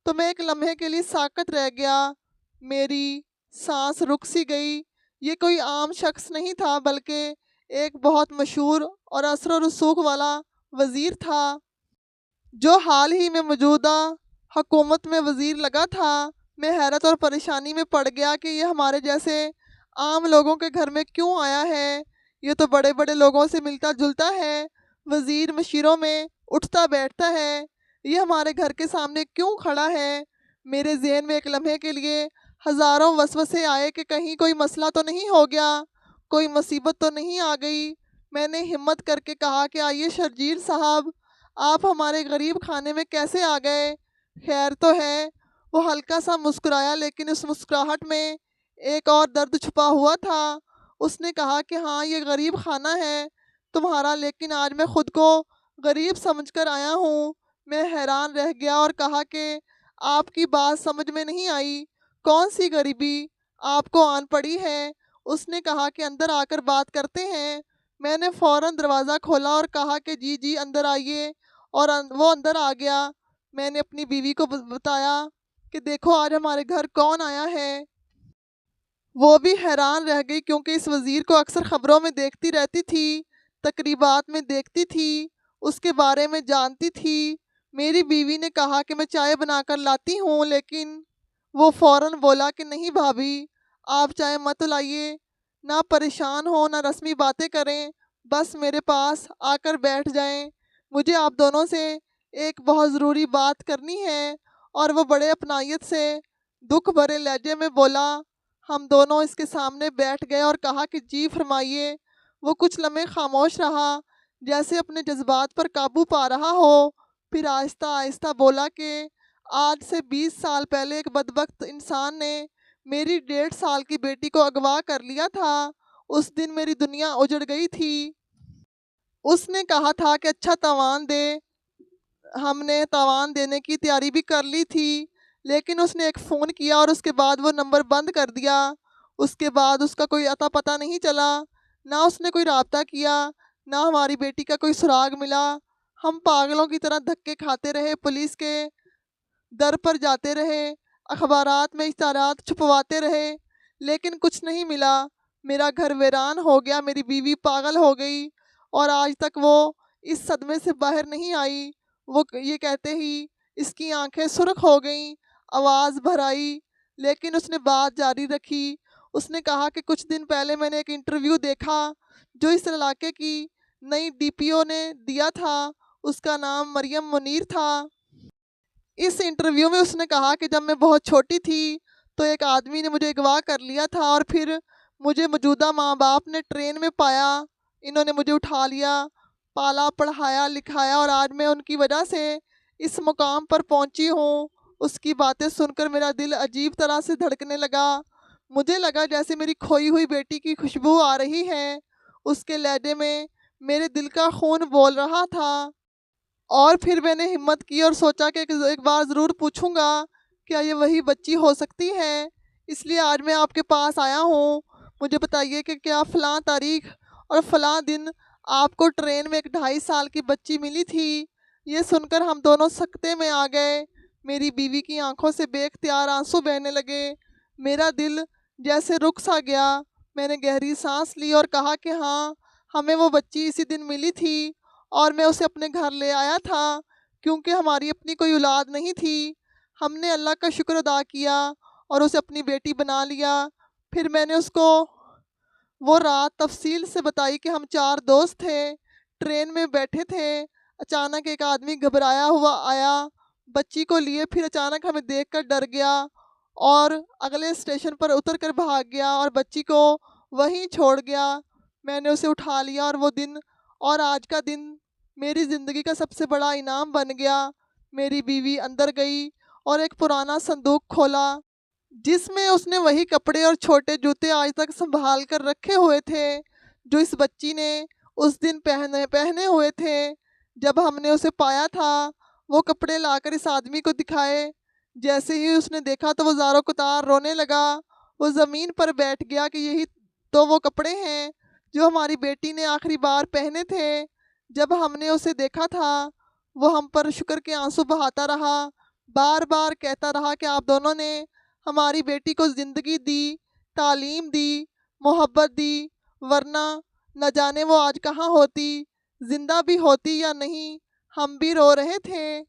تو میں ایک لمحے کے لیے ساکت رہ گیا۔ میری سانس رک سی گئی۔ یہ کوئی عام شخص نہیں تھا بلکہ ایک بہت مشہور اور اثر و رسوخ والا وزیر تھا جو حال ہی میں موجودہ حکومت میں وزیر لگا تھا۔ میں حیرت اور پریشانی میں پڑ گیا کہ یہ ہمارے جیسے عام لوگوں کے گھر میں کیوں آیا ہے۔ یہ تو بڑے بڑے لوگوں سے ملتا جلتا ہے، وزیر مشیروں میں اٹھتا بیٹھتا ہے، یہ ہمارے گھر کے سامنے کیوں کھڑا ہے؟ میرے ذہن میں ایک لمحے کے لیے ہزاروں وسوسے آئے کہ کہیں کوئی مسئلہ تو نہیں ہو گیا، کوئی مصیبت تو نہیں آ گئی۔ میں نے ہمت کر کے کہا کہ آئیے شرجیل صاحب، آپ ہمارے غریب خانے میں کیسے آ گئے؟ خیر تو ہے؟ وہ ہلکا سا مسکرایا، لیکن اس مسکراہٹ میں ایک اور درد چھپا ہوا تھا۔ اس نے کہا کہ ہاں یہ غریب خانہ ہے تمہارا، لیکن آج میں خود کو غریب سمجھ کر آیا ہوں۔ میں حیران رہ گیا اور کہا کہ آپ کی بات سمجھ میں نہیں آئی، کون سی غریبی آپ کو آن پڑی ہے؟ اس نے کہا کہ اندر آ کر بات کرتے ہیں۔ میں نے فوراً دروازہ کھولا اور کہا کہ جی جی اندر آئیے، اور وہ اندر آ گیا۔ میں نے اپنی بیوی کو بتایا کہ دیکھو آج ہمارے گھر کون آیا ہے۔ وہ بھی حیران رہ گئی کیونکہ اس وزیر کو اکثر خبروں میں دیکھتی رہتی تھی، تقریبات میں دیکھتی تھی، اس کے بارے میں جانتی تھی۔ میری بیوی نے کہا کہ میں چائے بنا کر لاتی ہوں، لیکن وہ فوراً بولا کہ نہیں بھابھی، آپ چائے مت لائیے، نہ پریشان ہوں نہ رسمی باتیں کریں، بس میرے پاس آ کر بیٹھ جائیں، مجھے آپ دونوں سے ایک بہت ضروری بات کرنی ہے۔ اور وہ بڑے اپنائیت سے دکھ بھرے لہجے میں بولا۔ ہم دونوں اس کے سامنے بیٹھ گئے اور کہا کہ جی فرمائیے۔ وہ کچھ لمحے خاموش رہا، جیسے اپنے جذبات پر قابو پا رہا ہو، پھر آہستہ آہستہ بولا کہ آج سے 20 سال پہلے ایک بدبخت انسان نے میری 1.5 سال کی بیٹی کو اغوا کر لیا تھا۔ اس دن میری دنیا اجڑ گئی تھی۔ اس نے کہا تھا کہ اچھا تاوان دے، ہم نے تاوان دینے کی تیاری بھی کر لی تھی، لیکن اس نے ایک فون کیا اور اس کے بعد وہ نمبر بند کر دیا۔ اس کے بعد اس کا کوئی اتا پتہ نہیں چلا، نہ اس نے کوئی رابطہ کیا، نہ ہماری بیٹی کا کوئی سراغ ملا۔ ہم پاگلوں کی طرح دھکے کھاتے رہے، پولیس کے در پر جاتے رہے، اخبارات میں اشتہارات چھپواتے رہے، لیکن کچھ نہیں ملا۔ میرا گھر ویران ہو گیا، میری بیوی پاگل ہو گئی، اور آج تک وہ اس صدمے سے باہر نہیں آئی۔ وہ یہ کہتے ہی اس کی آنکھیں سرخ ہو گئیں، آواز بھر آئی، لیکن اس نے بات جاری رکھی۔ اس نے کہا کہ کچھ دن پہلے میں نے ایک انٹرویو دیکھا جو اس علاقے کی نئی ڈی پی او نے دیا تھا، اس کا نام مریم منیر تھا۔ اس انٹرویو میں اس نے کہا کہ جب میں بہت چھوٹی تھی تو ایک آدمی نے مجھے اغوا کر لیا تھا، اور پھر مجھے موجودہ ماں باپ نے ٹرین میں پایا، انہوں نے مجھے اٹھا لیا، پالا پڑھایا لکھایا، اور آج میں ان کی وجہ سے اس مقام پر پہنچی ہوں۔ اس کی باتیں سن کر میرا دل عجیب طرح سے دھڑکنے لگا۔ مجھے لگا جیسے میری کھوئی ہوئی بیٹی کی خوشبو آ رہی ہے۔ اس کے لہجے میں میرے دل کا خون بول رہا تھا۔ اور پھر میں نے ہمت کی اور سوچا کہ ایک بار ضرور پوچھوں گا کیا یہ وہی بچی ہو سکتی ہے، اس لیے آج میں آپ کے پاس آیا ہوں۔ مجھے بتائیے کہ کیا فلاں تاریخ اور فلاں دن آپ کو ٹرین میں ایک 2.5 سال کی بچی ملی تھی؟ یہ سن کر ہم دونوں سکتے میں آ گئے۔ میری بیوی کی آنکھوں سے بے اختیار آنسو بہنے لگے، میرا دل جیسے رک سا گیا۔ میں نے گہری سانس لی اور کہا کہ ہاں، ہمیں وہ بچی اسی دن ملی تھی، اور میں اسے اپنے گھر لے آیا تھا کیونکہ ہماری اپنی کوئی اولاد نہیں تھی۔ ہم نے اللہ کا شکر ادا کیا اور اسے اپنی بیٹی بنا لیا۔ پھر میں نے اس کو وہ رات تفصیل سے بتائی کہ ہم 4 دوست تھے، ٹرین میں بیٹھے تھے، اچانک ایک آدمی گھبرایا ہوا آیا، بچی کو لیے، پھر اچانک ہمیں دیکھ کر ڈر گیا اور اگلے اسٹیشن پر اتر کر بھاگ گیا اور بچی کو وہیں چھوڑ گیا۔ میں نے اسے اٹھا لیا، اور وہ دن اور آج کا دن میری زندگی کا سب سے بڑا انعام بن گیا۔ میری بیوی اندر گئی اور ایک پرانا صندوق کھولا جس میں اس نے وہی کپڑے اور چھوٹے جوتے آج تک سنبھال کر رکھے ہوئے تھے جو اس بچی نے اس دن پہنے ہوئے تھے۔ جب ہم نے اسے پایا تھا وہ کپڑے لا کر اس آدمی کو دکھائے۔ جیسے ہی اس نے دیکھا تو وہ زاروں قطار رونے لگا۔ وہ زمین پر بیٹھ گیا کہ یہی تو وہ کپڑے ہیں جو ہماری بیٹی نے آخری بار پہنے تھے۔ جب ہم نے اسے دیکھا تھا وہ ہم پر شکر کے آنسو بہاتا رہا، بار بار کہتا رہا کہ آپ دونوں نے ہماری بیٹی کو زندگی دی، تعلیم دی، محبت دی، ورنہ نہ جانے وہ آج کہاں ہوتی، زندہ بھی ہوتی یا نہیں۔ ہم بھی رو رہے تھے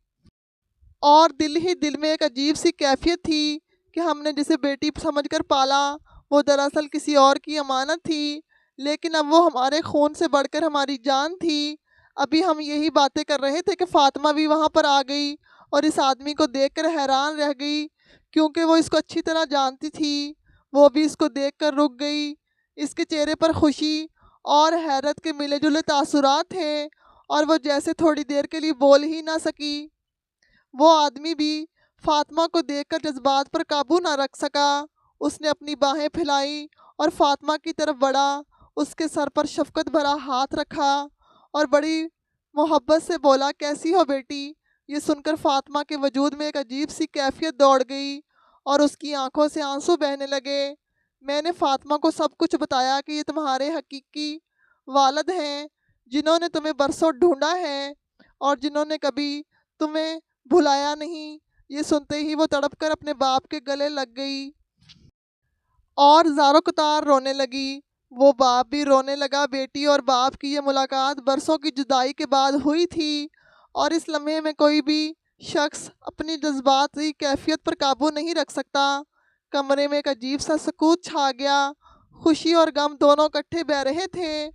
اور دل ہی دل میں ایک عجیب سی کیفیت تھی کہ ہم نے جسے بیٹی سمجھ کر پالا وہ دراصل کسی اور کی امانت تھی، لیکن اب وہ ہمارے خون سے بڑھ کر ہماری جان تھی۔ ابھی ہم یہی باتیں کر رہے تھے کہ فاطمہ بھی وہاں پر آ گئی اور اس آدمی کو دیکھ کر حیران رہ گئی، کیونکہ وہ اس کو اچھی طرح جانتی تھی۔ وہ بھی اس کو دیکھ کر رک گئی۔ اس کے چہرے پر خوشی اور حیرت کے ملے جلے تاثرات تھے اور وہ جیسے تھوڑی دیر کے لیے بول ہی نہ سکی۔ وہ آدمی بھی فاطمہ کو دیکھ کر جذبات پر قابو نہ رکھ سکا۔ اس نے اپنی باہیں پھیلائی اور فاطمہ کی طرف بڑھا، اس کے سر پر شفقت بھرا ہاتھ رکھا اور بڑی محبت سے بولا، کیسی ہو بیٹی؟ یہ سن کر فاطمہ کے وجود میں ایک عجیب سی کیفیت دوڑ گئی اور اس کی آنکھوں سے آنسو بہنے لگے۔ میں نے فاطمہ کو سب کچھ بتایا کہ یہ تمہارے حقیقی والد ہیں، جنہوں نے تمہیں برسوں ڈھونڈا ہے اور جنہوں نے کبھی تمہیں بھلایا نہیں۔ یہ سنتے ہی وہ تڑپ کر اپنے باپ کے گلے لگ گئی اور زاروں قطار رونے لگی۔ وہ باپ بھی رونے لگا۔ بیٹی اور باپ کی یہ ملاقات برسوں کی جدائی کے بعد ہوئی تھی اور اس لمحے میں کوئی بھی شخص اپنی جذباتی کیفیت پر قابو نہیں رکھ سکتا۔ کمرے میں ایک عجیب سا سکوت چھا گیا۔ خوشی اور غم دونوں اکٹھے بہہ رہے تھے،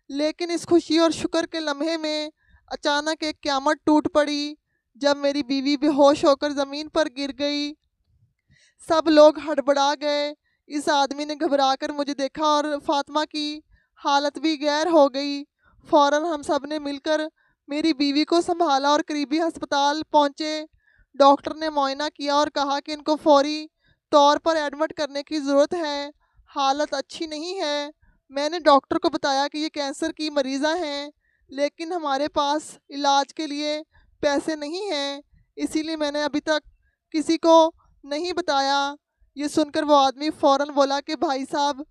لیکن اس خوشی اور شکر کے لمحے میں اچانک ایک قیامت ٹوٹ پڑی جب میری بیوی بے ہوش ہو کر زمین پر گر گئی۔ سب لوگ ہڑبڑا گئے۔ اس آدمی نے گھبرا کر مجھے دیکھا اور فاطمہ کی حالت بھی غیر ہو گئی۔ فوراً ہم سب نے مل کر میری بیوی کو سنبھالا اور قریبی ہسپتال پہنچے۔ ڈاکٹر نے معائنہ کیا اور کہا کہ ان کو فوری طور پر ایڈمٹ کرنے کی ضرورت ہے، حالت اچھی نہیں ہے۔ میں نے ڈاکٹر کو بتایا کہ یہ کینسر کی مریضہ ہیں، لیکن ہمارے پاس علاج کے لیے پیسے نہیں ہیں، اسی لیے میں نے ابھی تک کسی کو نہیں بتایا۔ یہ سن کر وہ آدمی فوراً بولا کہ بھائی صاحب،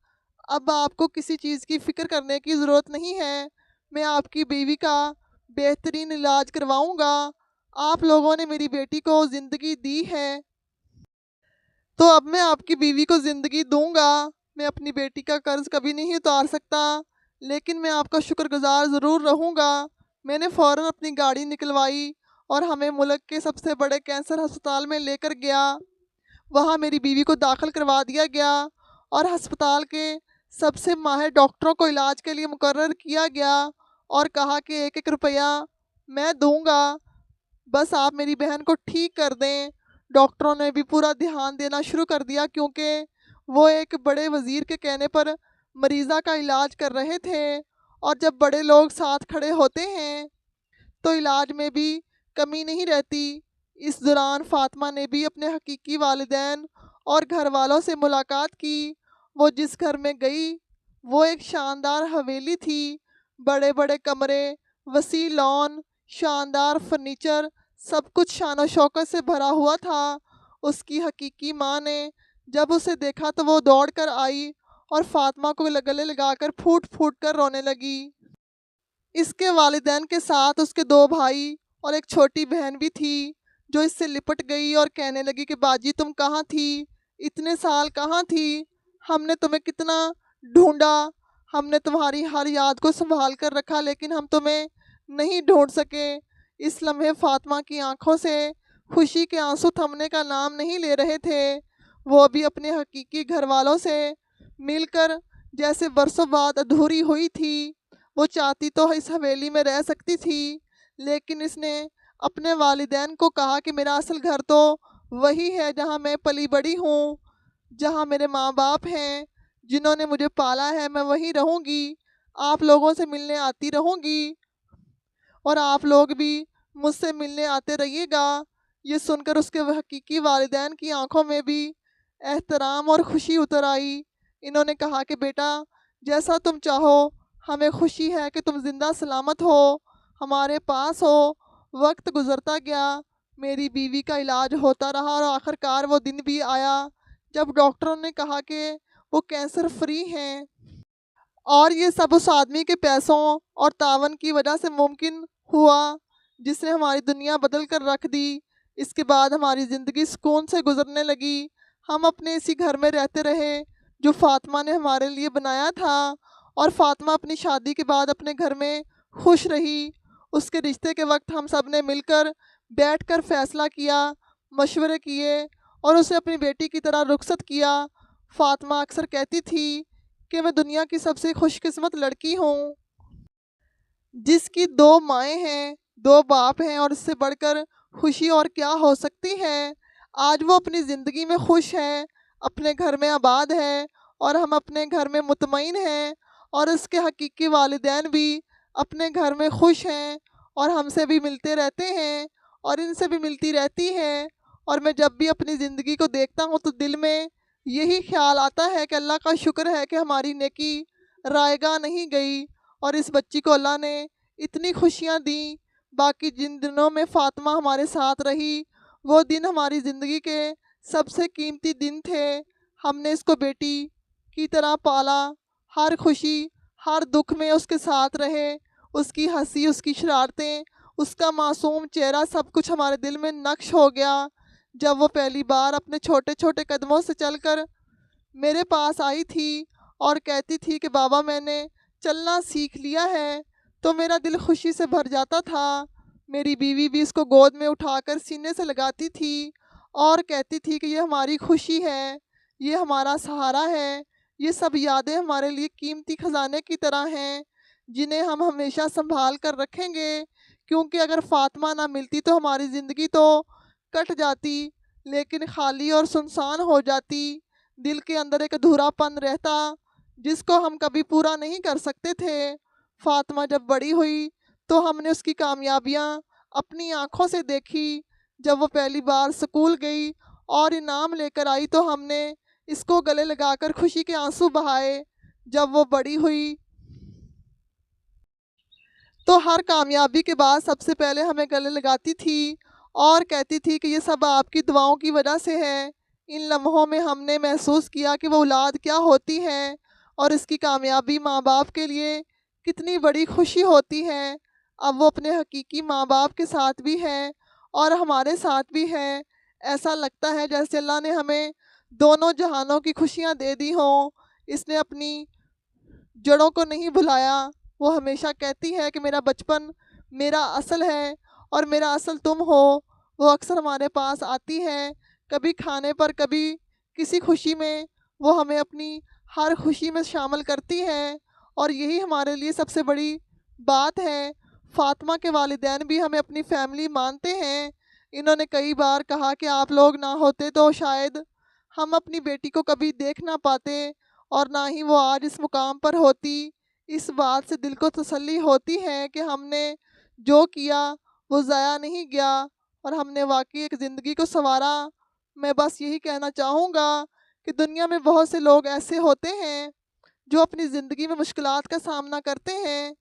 اب آپ کو کسی چیز کی فکر کرنے کی ضرورت نہیں ہے، میں آپ کی بیوی کا بہترین علاج کرواؤں گا۔ آپ لوگوں نے میری بیٹی کو زندگی دی ہے تو اب میں آپ کی بیوی کو زندگی دوں گا۔ میں اپنی بیٹی کا قرض کبھی نہیں اتار سکتا، لیکن میں آپ کا شکر گزار ضرور رہوں گا۔ میں نے فوراً اپنی گاڑی نکلوائی اور ہمیں ملک کے سب سے بڑے کینسر ہسپتال میں لے کر گیا۔ وہاں میری بیوی کو داخل کروا دیا گیا اور ہسپتال کے سب سے ماہر ڈاکٹروں کو علاج کے لیے مقرر کیا گیا اور کہا کہ ایک ایک روپیہ میں دوں گا، بس آپ میری بہن کو ٹھیک کر دیں۔ ڈاکٹروں نے بھی پورا دھیان دینا شروع کر دیا، کیونکہ وہ ایک بڑے وزیر کے کہنے پر مریضہ کا علاج کر رہے تھے، اور جب بڑے لوگ ساتھ کھڑے ہوتے ہیں تو علاج میں بھی کمی نہیں رہتی۔ اس دوران فاطمہ نے بھی اپنے حقیقی والدین اور گھر والوں سے ملاقات کی۔ وہ جس گھر میں گئی وہ ایک شاندار حویلی تھی، بڑے بڑے کمرے، وسیع لان، شاندار فرنیچر، سب کچھ شان و شوکت سے بھرا ہوا تھا۔ اس کی حقیقی ماں نے جب اسے دیکھا تو وہ دوڑ کر آئی اور فاطمہ کو گلے لگا کر پھوٹ پھوٹ کر رونے لگی۔ اس کے والدین کے ساتھ اس کے 2 بھائی اور ایک چھوٹی بہن بھی تھی، جو اس سے لپٹ گئی اور کہنے لگی کہ باجی تم کہاں تھی؟ اتنے سال کہاں تھی؟ ہم نے تمہیں کتنا ڈھونڈا، ہم نے تمہاری ہر یاد کو سنبھال کر رکھا، لیکن ہم تمہیں نہیں ڈھونڈ سکے۔ اس لمحے فاطمہ کی آنکھوں سے خوشی کے آنسو تھمنے کا نام نہیں لے رہے تھے۔ وہ بھی اپنے حقیقی گھر والوں سے مل کر جیسے برسوں بعد ادھوری ہوئی تھی۔ وہ چاہتی تو اس حویلی میں رہ سکتی تھی، لیکن اس نے اپنے والدین کو کہا کہ میرا اصل گھر تو وہی ہے جہاں میں پلی بڑی ہوں، جہاں میرے ماں باپ ہیں، جنہوں نے مجھے پالا ہے، میں وہیں رہوں گی، آپ لوگوں سے ملنے آتی رہوں گی اور آپ لوگ بھی مجھ سے ملنے آتے رہیے گا۔ یہ سن کر اس کے حقیقی والدین کی آنکھوں میں بھی احترام اور خوشی اتر آئی۔ انہوں نے کہا کہ بیٹا جیسا تم چاہو، ہمیں خوشی ہے کہ تم زندہ سلامت ہو، ہمارے پاس ہو۔ وقت گزرتا گیا، میری بیوی کا علاج ہوتا رہا اور آخرکار وہ دن بھی آیا جب ڈاکٹروں نے کہا کہ وہ کینسر فری ہیں، اور یہ سب اس آدمی کے پیسوں اور تعاون کی وجہ سے ممکن ہوا جس نے ہماری دنیا بدل کر رکھ دی۔ اس کے بعد ہماری زندگی سکون سے گزرنے لگی۔ ہم اپنے اسی گھر میں رہتے رہے جو فاطمہ نے ہمارے لیے بنایا تھا، اور فاطمہ اپنی شادی کے بعد اپنے گھر میں خوش رہی۔ اس کے رشتے کے وقت ہم سب نے مل کر بیٹھ کر فیصلہ کیا، مشورے کیے اور اسے اپنی بیٹی کی طرح رخصت کیا۔ فاطمہ اکثر کہتی تھی کہ میں دنیا کی سب سے خوش قسمت لڑکی ہوں جس کی 2 مائیں ہیں، 2 باپ ہیں، اور اس سے بڑھ کر خوشی اور کیا ہو سکتی ہے۔ آج وہ اپنی زندگی میں خوش ہے، اپنے گھر میں آباد ہے، اور ہم اپنے گھر میں مطمئن ہیں، اور اس کے حقیقی والدین بھی اپنے گھر میں خوش ہیں اور ہم سے بھی ملتے رہتے ہیں اور ان سے بھی ملتی رہتی ہیں۔ اور میں جب بھی اپنی زندگی کو دیکھتا ہوں تو دل میں یہی خیال آتا ہے کہ اللہ کا شکر ہے کہ ہماری نیکی رائے گاہ نہیں گئی اور اس بچی کو اللہ نے اتنی خوشیاں دیں۔ باقی جن دنوں میں فاطمہ ہمارے ساتھ رہی، وہ دن ہماری زندگی کے سب سے قیمتی دن تھے۔ ہم نے اس کو بیٹی کی طرح پالا، ہر خوشی ہر دکھ میں اس کے ساتھ رہے، اس کی ہنسی، اس کی شرارتیں، اس کا معصوم چہرہ، سب کچھ ہمارے دل میں نقش ہو گیا۔ جب وہ پہلی بار اپنے چھوٹے چھوٹے قدموں سے چل کر میرے پاس آئی تھی اور کہتی تھی کہ بابا میں نے چلنا سیکھ لیا ہے، تو میرا دل خوشی سے بھر جاتا تھا۔ میری بیوی بھی اس کو گود میں اٹھا کر سینے سے لگاتی تھی اور کہتی تھی کہ یہ ہماری خوشی ہے، یہ ہمارا سہارا ہے۔ یہ سب یادیں ہمارے لیے قیمتی خزانے کی طرح ہیں جنہیں ہم ہمیشہ سنبھال کر رکھیں گے، کیونکہ اگر فاطمہ نہ ملتی تو ہماری زندگی تو کٹ جاتی لیکن خالی اور سنسان ہو جاتی۔ دل کے اندر ایک ادھورا پن رہتا جس کو ہم کبھی پورا نہیں کر سکتے تھے۔ فاطمہ جب بڑی ہوئی تو ہم نے اس کی کامیابیاں اپنی آنکھوں سے دیکھی۔ جب وہ پہلی بار اسکول گئی اور انعام لے کر آئی تو ہم نے اس کو گلے لگا کر خوشی کے آنسو بہائے۔ جب وہ بڑی ہوئی تو ہر کامیابی کے بعد سب سے پہلے ہمیں گلے لگاتی تھی اور کہتی تھی کہ یہ سب آپ کی دعاؤں کی وجہ سے ہے۔ ان لمحوں میں ہم نے محسوس کیا کہ وہ اولاد کیا ہوتی ہے اور اس کی کامیابی ماں باپ کے لیے کتنی بڑی خوشی ہوتی ہے۔ اب وہ اپنے حقیقی ماں باپ کے ساتھ بھی ہے اور ہمارے ساتھ بھی ہے۔ ایسا لگتا ہے جیسے اللہ نے ہمیں دونوں جہانوں کی خوشیاں دے دی ہوں۔ اس نے اپنی جڑوں کو نہیں بھلایا۔ وہ ہمیشہ کہتی ہے کہ میرا بچپن میرا اصل ہے اور میرا اصل تم ہو۔ وہ اکثر ہمارے پاس آتی ہے، کبھی کھانے پر، کبھی کسی خوشی میں۔ وہ ہمیں اپنی ہر خوشی میں شامل کرتی ہے اور یہی ہمارے لیے سب سے بڑی بات ہے۔ فاطمہ کے والدین بھی ہمیں اپنی فیملی مانتے ہیں۔ انہوں نے کئی بار کہا کہ آپ لوگ نہ ہوتے تو شاید ہم اپنی بیٹی کو کبھی دیکھ نہ پاتے اور نہ ہی وہ آج اس مقام پر ہوتی۔ اس بات سے دل کو تسلی ہوتی ہے کہ ہم نے جو کیا وہ ضائع نہیں گیا اور ہم نے واقعی ایک زندگی کو سنوارا۔ میں بس یہی کہنا چاہوں گا کہ دنیا میں بہت سے لوگ ایسے ہوتے ہیں جو اپنی زندگی میں مشکلات کا سامنا کرتے ہیں،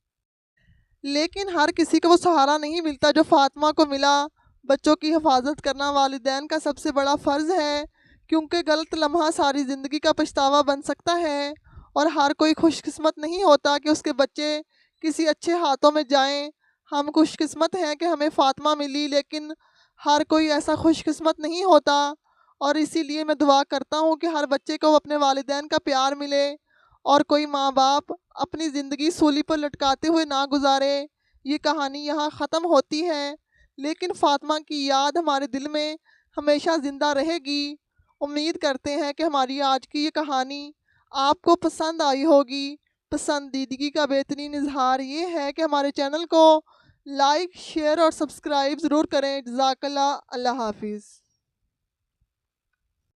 لیکن ہر کسی کو وہ سہارا نہیں ملتا جو فاطمہ کو ملا۔ بچوں کی حفاظت کرنا والدین کا سب سے بڑا فرض ہے، کیونکہ غلط لمحہ ساری زندگی کا پچھتاوا بن سکتا ہے، اور ہر کوئی خوش قسمت نہیں ہوتا کہ اس کے بچے کسی اچھے ہاتھوں میں جائیں۔ ہم خوش قسمت ہیں کہ ہمیں فاطمہ ملی، لیکن ہر کوئی ایسا خوش قسمت نہیں ہوتا، اور اسی لیے میں دعا کرتا ہوں کہ ہر بچے کو اپنے والدین کا پیار ملے اور کوئی ماں باپ اپنی زندگی سولی پر لٹکاتے ہوئے نہ گزارے۔ یہ کہانی یہاں ختم ہوتی ہے، لیکن فاطمہ کی یاد ہمارے دل میں ہمیشہ زندہ رہے گی۔ امید کرتے ہیں کہ ہماری آج کی یہ کہانی آپ کو پسند آئی ہوگی۔ پسندیدگی کا بہترین اظہار یہ ہے کہ ہمارے چینل کو لائک، شیئر اور سبسکرائب ضرور کریں۔ جزاک اللہ۔ اللہ حافظ۔